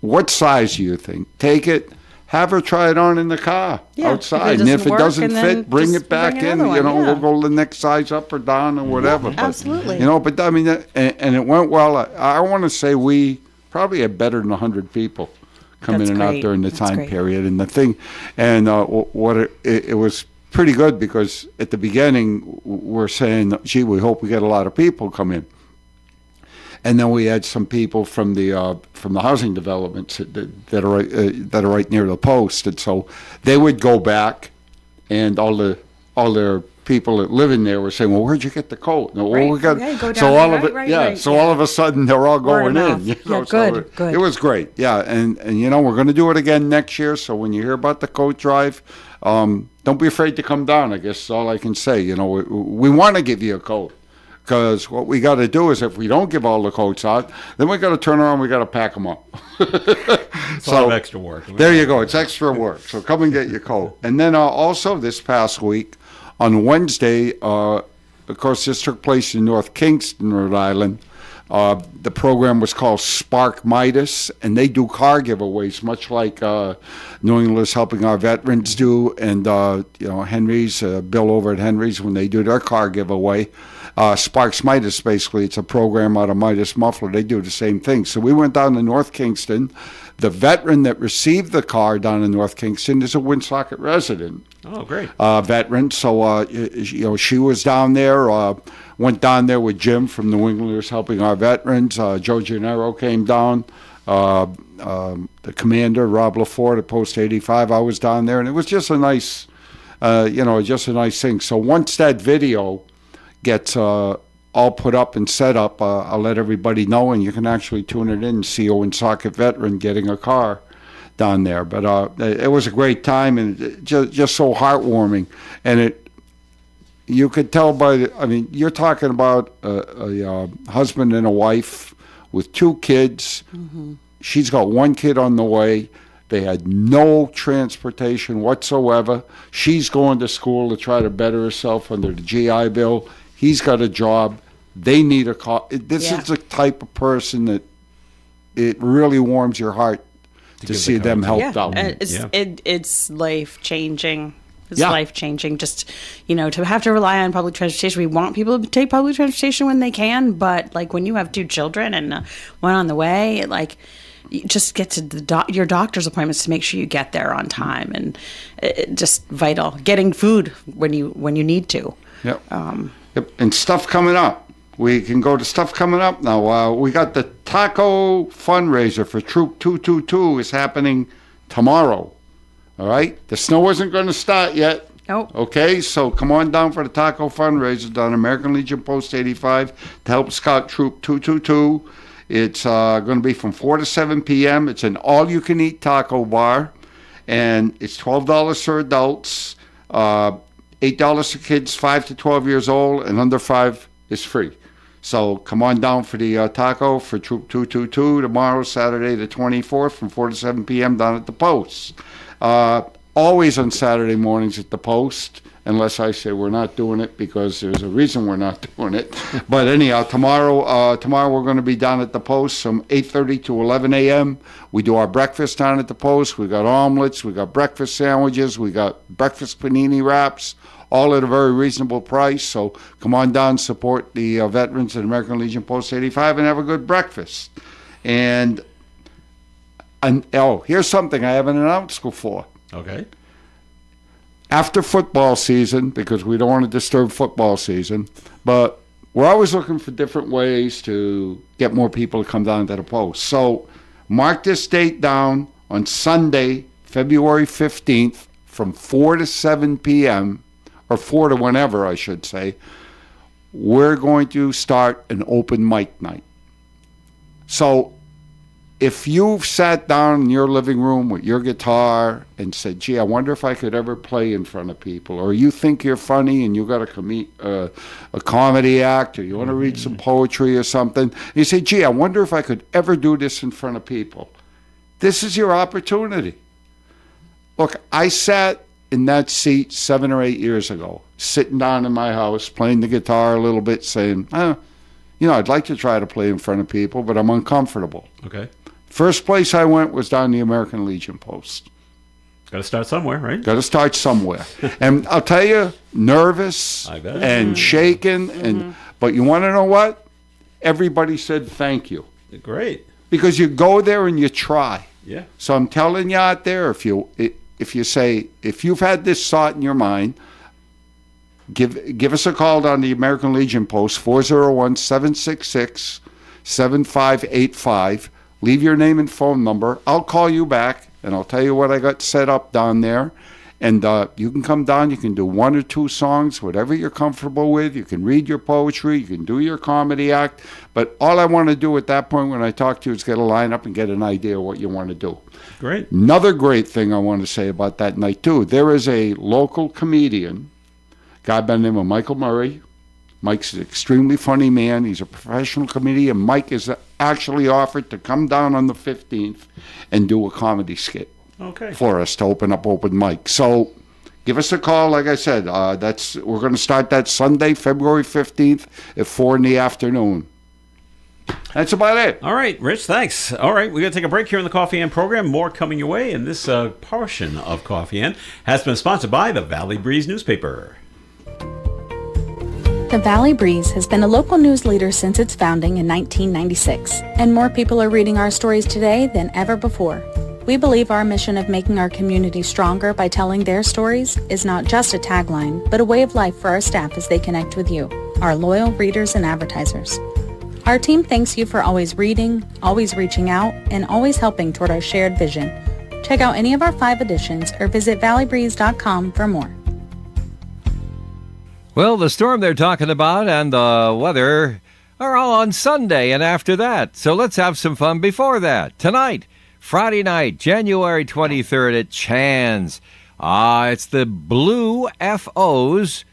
what size do you think? Take it, have her try it on in the car outside. And if it doesn't fit, bring it back in. We'll go the next size up or down or whatever. Yeah, absolutely. But I mean, and it went well. I want to say we probably had better than 100 people come in and out during the time period. And the thing, and it was pretty good, because at the beginning we're saying, gee, we hope we get a lot of people come in. And then we had some people from the housing developments that are right near the post, and so they would go back, and all their people that live in there were saying, "Well, where'd you get the coat?" No, well, we got so all of it. So all of a sudden they're all going in. Good. It was great. Yeah, and we're going to do it again next year. So when you hear about the coat drive, don't be afraid to come down. I guess that's all I can say. We want to give you a coat. Because what we got to do is, if we don't give all the coats out, then we got to turn around. We got to pack them up. It's a lot of extra work. There you go. It's extra work. So come and get your coat. And then also this past week, on Wednesday, of course, this took place in North Kingston, Rhode Island. The program was called Spark Midas, and they do car giveaways, much like New England's Helping Our Veterans do, and Henry's, Bill over at Henry's, when they do their car giveaway. Sparks Midas, basically, it's a program out of Midas Muffler. They do the same thing. So we went down to North Kingston. The veteran that received the car down in North Kingston is a Woonsocket resident. Oh, great. Veteran. So, she was down there, went down there with Jim from New Englanders Helping Our Veterans. Joe Gennaro came down. The commander, Rob LaForte at Post 85, I was down there. And it was just a nice, thing. So once that video gets all put up and set up, I'll let everybody know, and you can actually tune it in and see a Woonsocket veteran getting a car down there. But it was a great time, and just so heartwarming. And you could tell you're talking about a husband and a wife with 2 kids. Mm-hmm. She's got 1 kid on the way. They had no transportation whatsoever. She's going to school to try to better herself under the GI Bill. He's got a job. They need a car. This is the type of person that it really warms your heart to see them helped out. It's life-changing. It's life-changing. Just, to have to rely on public transportation. We want people to take public transportation when they can, but, when you have 2 children and one on the way, you just get to your doctor's appointments to make sure you get there on time, and just vital. Getting food when you need to. Yep. And stuff coming up. We can go to stuff coming up now. We got the taco fundraiser for Troop 222 is happening tomorrow. All right? The snow isn't going to start yet. Nope. Okay, so come on down for the taco fundraiser down American Legion Post 85 to help Scout Troop 222. It's going to be from 4 to 7 p.m. It's an all-you-can-eat taco bar, and it's $12 for adults. $8 for kids 5 to 12 years old, and under 5 is free. So come on down for the taco for Troop 222 tomorrow, Saturday the 24th, from 4 to 7 p.m. down at the Post. always on Saturday mornings at the Post, unless I say we're not doing it because there's a reason we're not doing it. But anyhow, tomorrow we're going to be down at the Post from 8:30 to 11 a.m. We do our breakfast down at the Post. We got omelets, we got breakfast sandwiches, we got breakfast panini wraps, all at a very reasonable price. So come on down, support the veterans at American Legion Post 85, and have a good breakfast. And here's something I haven't announced before. Okay. After football season, because we don't want to disturb football season, but we're always looking for different ways to get more people to come down to the Post. So mark this date down on Sunday, February 15th, from 4 to 7 p.m., or 4 to whenever, I should say. We're going to start an open mic night. So if you've sat down in your living room with your guitar and said, gee, I wonder if I could ever play in front of people, or you think you're funny and you got a comedy act, or you want to read some poetry or something, you say, gee, I wonder if I could ever do this in front of people. This is your opportunity. Look, I sat in that seat 7 or 8 years ago, sitting down in my house, playing the guitar a little bit, saying, I'd like to try to play in front of people, but I'm uncomfortable. Okay. First place I went was down the American Legion Post. Got to start somewhere, right? Got to start somewhere. And I'll tell you, nervous and shaken, but you want to know what? Everybody said thank you. Great. Because you go there and you try. Yeah. So I'm telling you out there, if you've had this thought in your mind, give us a call down the American Legion Post, 401-766-7585. Leave your name and phone number. I'll call you back, and I'll tell you what I got set up down there. And you can come down. You can do 1 or 2 songs, whatever you're comfortable with. You can read your poetry. You can do your comedy act. But all I want to do at that point when I talk to you is get a line up and get an idea of what you want to do. Great. Another great thing I want to say about that night, too. There is a local comedian, a guy by the name of Michael Murray. Mike's an extremely funny man. He's a professional comedian. Mike is actually offered to come down on the 15th and do a comedy skit for us to open up open mic. So give us a call. Like I said, we're going to start that Sunday, February 15th at 4 in the afternoon. That's about it. All right, Rich, thanks. All right, we're going to take a break here in the Coffee Am program. More coming your way, and this portion of Coffee Am has been sponsored by the Valley Breeze newspaper. The Valley Breeze has been a local news leader since its founding in 1996, and more people are reading our stories today than ever before. We believe our mission of making our community stronger by telling their stories is not just a tagline, but a way of life for our staff as they connect with you, our loyal readers and advertisers. Our team thanks you for always reading, always reaching out, and always helping toward our shared vision. Check out any of our 5 editions or visit valleybreeze.com for more. Well, the storm they're talking about and the weather are all on Sunday and after that. So let's have some fun before that. Tonight, Friday night, January 23rd at Chan's. It's the Blue FOs.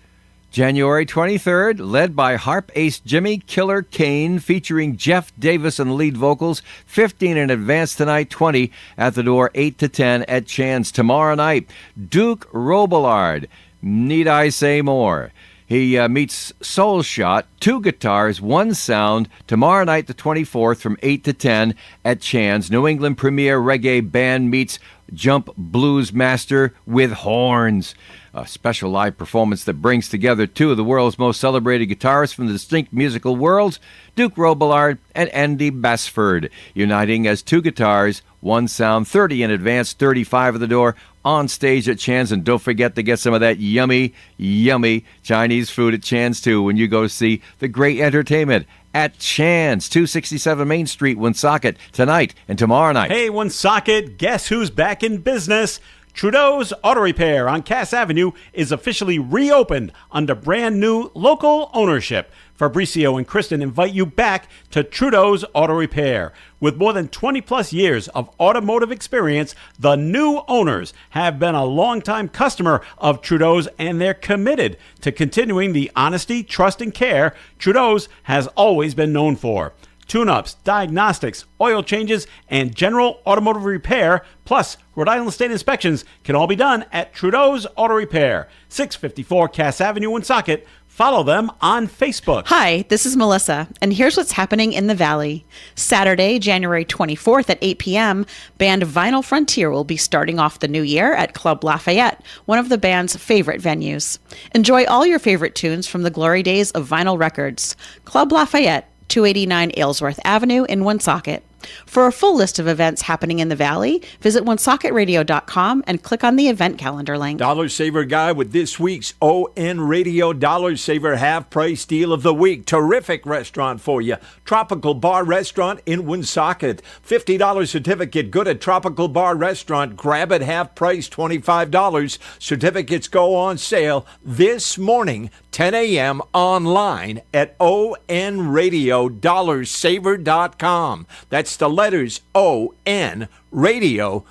January 23rd, led by harp ace Jimmy Killer Kane, featuring Jeff Davis and lead vocals. 15 in advance tonight, 20 at the door, 8 to 10 at Chan's. Tomorrow night, Duke Robillard. Need I say more? He meets Soul Shot, 2 guitars, 1 sound, tomorrow night the 24th from 8 to 10 at Chan's. New England premier reggae band meets Jump Blues Master with horns. A special live performance that brings together 2 of the world's most celebrated guitarists from the distinct musical worlds, Duke Robillard and Andy Basford, uniting as 2 guitars, 1 sound, 30 in advance, 35 at the door, on stage at Chan's. And don't forget to get some of that yummy, yummy Chinese food at Chan's, too, when you go see the great entertainment at Chan's, 267 Main Street, Woonsocket, tonight and tomorrow night. Hey, Woonsocket, guess who's back in business? Trudeau's Auto Repair on Cass Avenue is officially reopened under brand new local ownership. Fabricio and Kristen invite you back to Trudeau's Auto Repair. With more than 20 plus years of automotive experience, the new owners have been a longtime customer of Trudeau's, and they're committed to continuing the honesty, trust, and care Trudeau's has always been known for. tune-ups, diagnostics, oil changes, and general automotive repair, plus Rhode Island State inspections can all be done at Trudeau's Auto Repair, 654 Cass Avenue, Woonsocket. Follow them on Facebook. Hi, this is Melissa, and here's what's happening in the Valley. Saturday, January 24th at 8 p.m., band Vinyl Frontier will be starting off the new year at Club Lafayette, one of the band's favorite venues. Enjoy all your favorite tunes from the glory days of vinyl records. Club Lafayette, 289 Aylesworth Avenue in Woonsocket. For a full list of events happening in the Valley, visit woonsocketradio.com and click on the event calendar link. Dollar Saver Guy with this week's ON Radio Dollar Saver Half Price Deal of the Week. Terrific restaurant for you. Tropical Bar Restaurant in Woonsocket. $50 certificate good at Tropical Bar Restaurant. Grab it half price, $25. Certificates go on sale this morning, 10 a.m. online at onradiodollarsaver.com. That's the letters ON Radio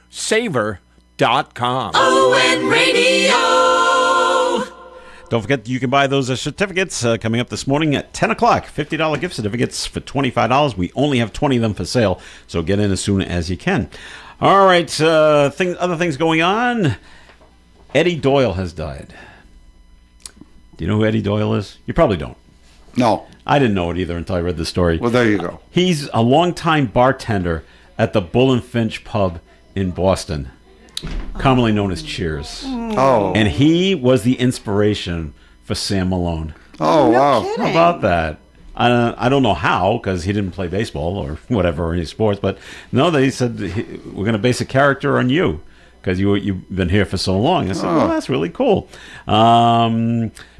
$saver.com. ON Radio. Don't forget you can buy those certificates coming up this morning at 10 o'clock. $50 gift certificates for $25. We only have 20 of them for sale, so get in as soon as you can. All right, other things going on. Eddie Doyle has died. Do you know who Eddie Doyle is? You probably don't. No. I didn't know it either until I read the story. Well, there you go. He's a longtime bartender at the Bull and Finch pub in Boston, commonly known as Cheers. Oh. And he was the inspiration for Sam Malone. Oh, wow. How about that? I don't know how, because he didn't play baseball or whatever, or any sports, but no, they said, we're going to base a character on you, because you've been here for so long. I said, well, that's really cool.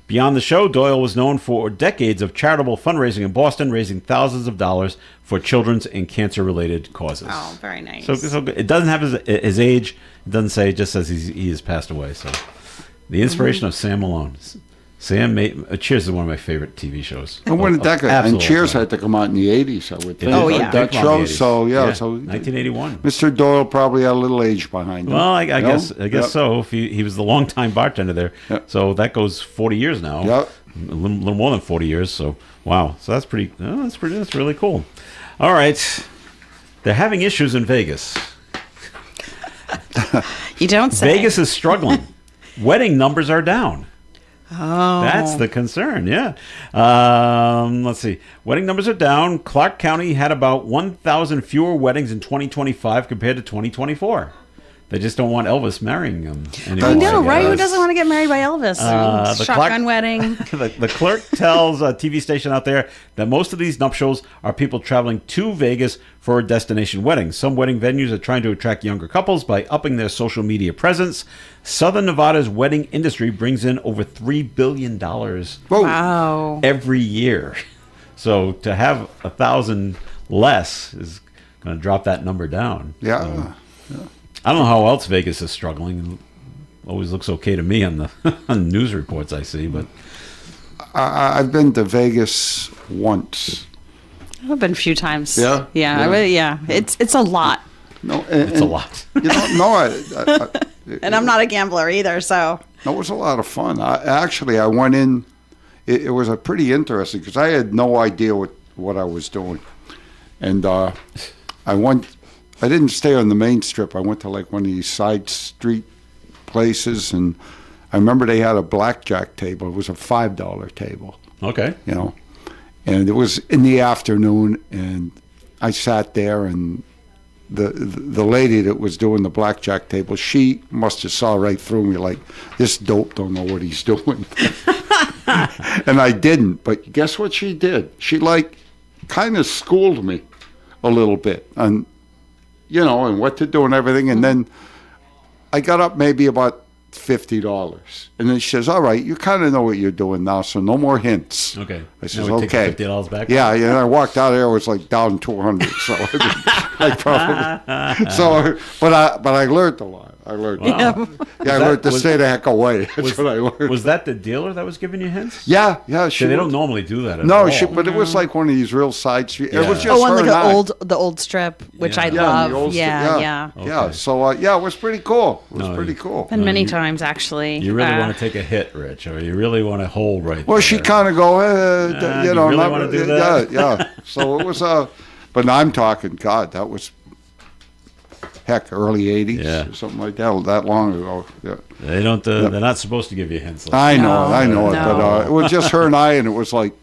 Beyond the show, Doyle was known for decades of charitable fundraising in Boston, raising thousands of dollars for children's and cancer-related causes. Oh, very nice. So it doesn't have his age. It doesn't say. It just says he has passed away. So the inspiration of Sam Malone. Cheers is one of my favorite TV shows. And when did that go? And Cheers had to come out in the 80s, I would think. Oh, yeah. That show, so, yeah. So 1981. Mr. Doyle probably had a little age behind him. Well, I guess so. If he was the longtime bartender there. Yep. So that goes 40 years now. Yep. A little more than 40 years. So, wow. So that's that's really cool. All right. They're having issues in Vegas. You don't say. Vegas is struggling. Wedding numbers are down. Oh. That's the concern, yeah. Let's see. Wedding numbers are down. Clark County had about 1,000 fewer weddings in 2025 compared to 2024. They just don't want Elvis marrying them anymore. I know, right? Who doesn't want to get married by Elvis? Shotgun wedding. The clerk tells a TV station out there that most of these nuptials are people traveling to Vegas for a destination wedding. Some wedding venues are trying to attract younger couples by upping their social media presence. Southern Nevada's wedding industry brings in over $3 billion Wow. every year. So to have 1,000 less is going to drop that number down. Yeah. So, I don't know how else Vegas is struggling. It always looks okay to me on the on news reports I see, but I've been to Vegas once. I've been a few times. Yeah? Yeah. It's a lot. No, it's a lot. You know, no, And I'm not a gambler either, so. No, it was a lot of fun. I went in. It was a pretty interesting because I had no idea what I was doing, and I didn't stay on the main strip. I went to like one of these side street places, and I remember they had a blackjack table. It was a $5 table. Okay. You know, and it was in the afternoon, and I sat there, and the lady that was doing the blackjack table, she must have saw right through me like, this dope don't know what he's doing. And I didn't, but guess what she did? She like kind of schooled me a little bit on, you know, and what to do and everything. And then I got up maybe about $50. And then she says, all right, you kind of know what you're doing now, so no more hints. Okay. I says, Now we okay. take the $50 back? Yeah, and I walked out of there, it was like down 200. So I probably, but I learned a lot. I learned. Wow. Yeah, I learned to stay the heck away. That's what I learned. Was that the dealer that was giving you hints? Yeah. See, they don't normally do that at No, all. but it was like one of these real side streets. It Yeah. was just Oh, on her like and I. the old strip, which I Yeah, love. the old Yeah, strip, yeah. Yeah, so it was pretty cool. It was No, pretty cool. And many times, actually. You really want to take a hit, Rich, or you really want to hold right Well, there. she kind of go, you really not wanna do that? Yeah. So it was but I'm talking, God, that was early '80s, or something like that long ago. Yeah. They don't. They're not supposed to give you hints. Like I know it, No. but it was just her and I, and it was like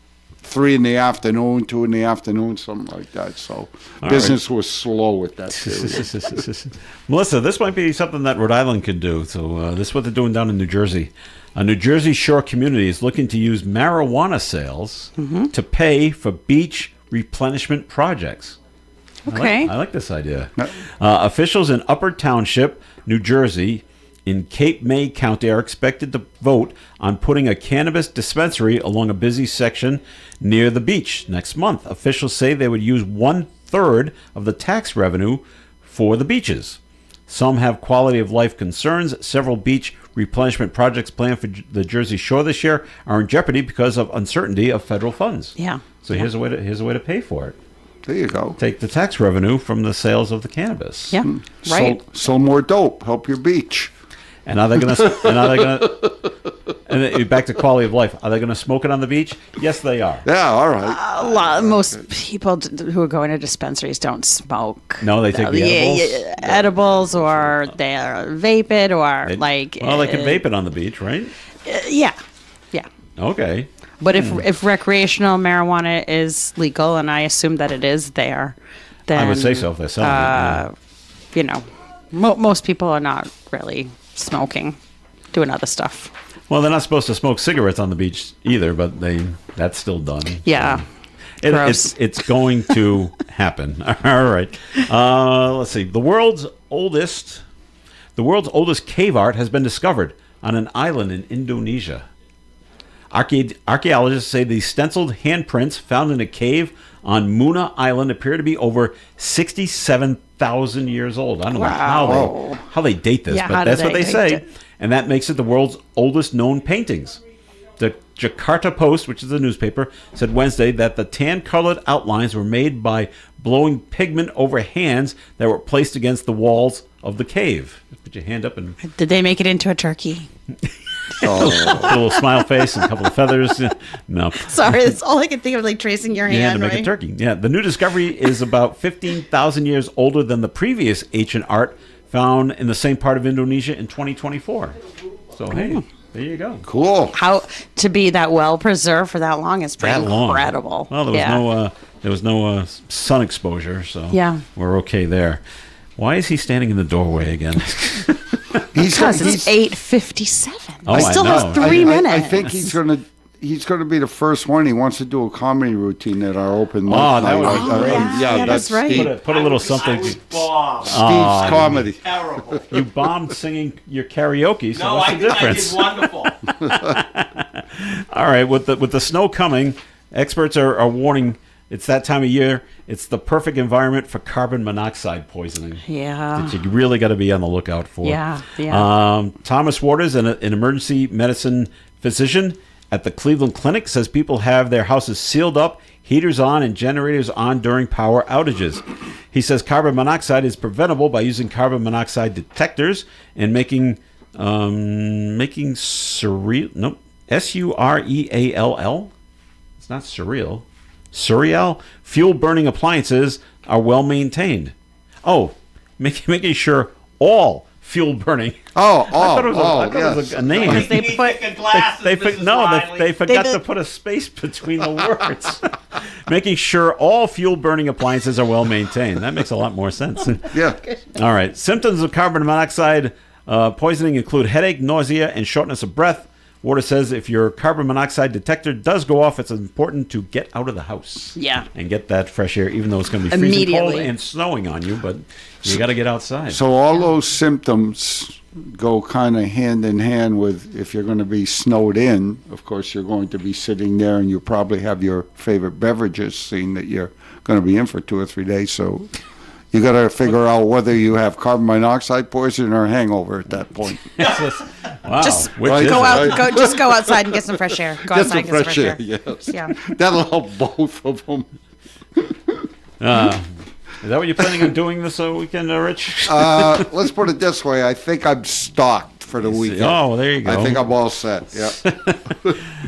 3 in the afternoon, 2 in the afternoon, something like that. So business was slow at that period. Melissa, this might be something that Rhode Island could do. So this is what they're doing down in New Jersey. A New Jersey shore community is looking to use marijuana sales to pay for beach replenishment projects. Okay. I like this idea. Officials in Upper Township, New Jersey, in Cape May County are expected to vote on putting a cannabis dispensary along a busy section near the beach next month. Officials say they would use 1/3 of the tax revenue for the beaches. Some have quality of life concerns. Several beach replenishment projects planned for the Jersey Shore this year are in jeopardy because of uncertainty of federal funds. Yeah. So here's a way to pay for it. There you go. Take the tax revenue from the sales of the cannabis. Yeah. Right. Sell more dope. Help your beach. And are they going to? And then back to quality of life. Are they going to smoke it on the beach? Yes, they are. Yeah, all right. Most people who are going to dispensaries don't smoke. No, they take the edibles. Edibles, or they vape it, or They can vape it on the beach, right? Yeah. Okay. But if recreational marijuana is legal, and I assume that it is there, then I would say so if they're selling it. Most people are not really smoking, doing other stuff. Well, they're not supposed to smoke cigarettes on the beach either, but that's still done. Yeah. So it's going to happen. All right. Let's see. The world's oldest cave art has been discovered on an island in Indonesia. Archaeologists say the stenciled handprints found in a cave on Muna Island appear to be over 67,000 years old. I don't know how they date this, but that's what they say. And that makes it the world's oldest known paintings. The Jakarta Post, which is a newspaper, said Wednesday that the tan-colored outlines were made by blowing pigment over hands that were placed against the walls of the cave. Just put your hand up and... Did they make it into a turkey? A little smile face and a couple of feathers. No. Sorry, that's all I can think of, like tracing your hand. Yeah, to make a turkey. Yeah, the new discovery is about 15,000 years older than the previous ancient art found in the same part of Indonesia in 2024. So, hey, there you go. Cool. How to be that well preserved for that long is pretty incredible. Well, there was no sun exposure, so we're okay there. Why is he standing in the doorway again? Because it's 8:57. Oh, He still I know. has 3 minutes. I think he's gonna be the first one. He wants to do a comedy routine at our open mic. Oh, that would be great. Yeah, that's right. Steve, Put a little something. Steve's comedy. Terrible. You bombed singing your karaoke, so No, what's I the difference? did wonderful. All right, with the snow coming, experts are warning it's that time of year. It's the perfect environment for carbon monoxide poisoning. Yeah. That you really got to be on the lookout for. Yeah. Thomas Waters, an emergency medicine physician at the Cleveland Clinic, says people have their houses sealed up, heaters on, and generators on during power outages. He says carbon monoxide is preventable by using carbon monoxide detectors and making surreal. Surreal. It's not surreal. Surreal fuel burning appliances are well maintained. Oh, making sure all fuel burning. I thought it was a name. Because they put They forgot to put a space between the words. Making sure all fuel burning appliances are well maintained. That makes a lot more sense. Yeah. All right. Symptoms of carbon monoxide poisoning include headache, nausea, and shortness of breath. Water says if your carbon monoxide detector does go off, it's important to get out of the house. Yeah. And get that fresh air, even though it's going to be freezing cold Immediately. and snowing on you, but you got to get outside. So all those symptoms go kind of hand in hand with if you're going to be snowed in. Of course, you're going to be sitting there, and you probably have your favorite beverages, seeing that you're going to be in for 2 or 3 days. So You got to figure out whether you have carbon monoxide poisoning or hangover at that point. Wow. Just Which go is out. it? Just go outside and get some fresh air. Go Get outside some and get some fresh fresh air, air. yes. Yeah. That'll help both of them. Is that what you're planning on doing this weekend, Rich? Let's put it this way. I think I'm stocked for the weekend. Oh, there you go. I think I'm all set. Yeah.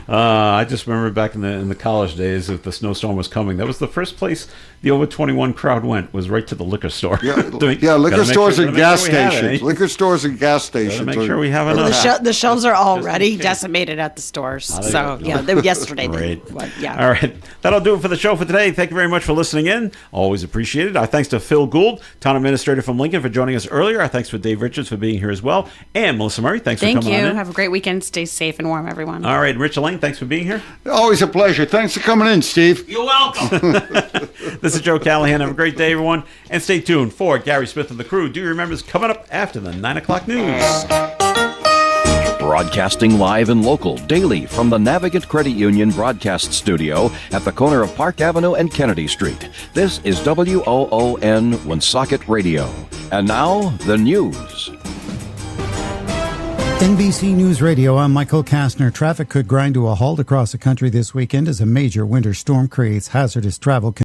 I just remember back in the college days, if the snowstorm was coming, that was the first place the over 21 crowd was right to the liquor store. Yeah, Gotta liquor make stores sure- and gotta make gas sure we have it, stations. eh? Liquor stores and gas stations. Make sure we have The, enough. the shelves are already decimated at the stores. So yeah, they were yesterday. Great. Yeah. All right. That'll do it for the show for today. Thank you very much for listening in. Always appreciated. Our thanks to Phil Gould, Town Administrator from Lincoln, for joining us earlier. Our thanks for Dave Richards for being here as well. And Melissa Murray, thanks for Thank coming you. on in. Have a great weekend. Stay safe and warm, everyone. All right. Rich Elaine, thanks for being here. Always a pleasure. Thanks for coming in, Steve. You're welcome. This is Joe Callahan. Have a great day, everyone. And stay tuned for Gary Smith and the crew. Do you remember this coming up after the 9 o'clock news? Broadcasting live and local daily from the Navigant Credit Union broadcast studio at the corner of Park Avenue and Kennedy Street. This is WOON Woonsocket Radio. And now, the news. NBC News Radio, I'm Michael Kastner. Traffic could grind to a halt across the country this weekend as a major winter storm creates hazardous travel conditions.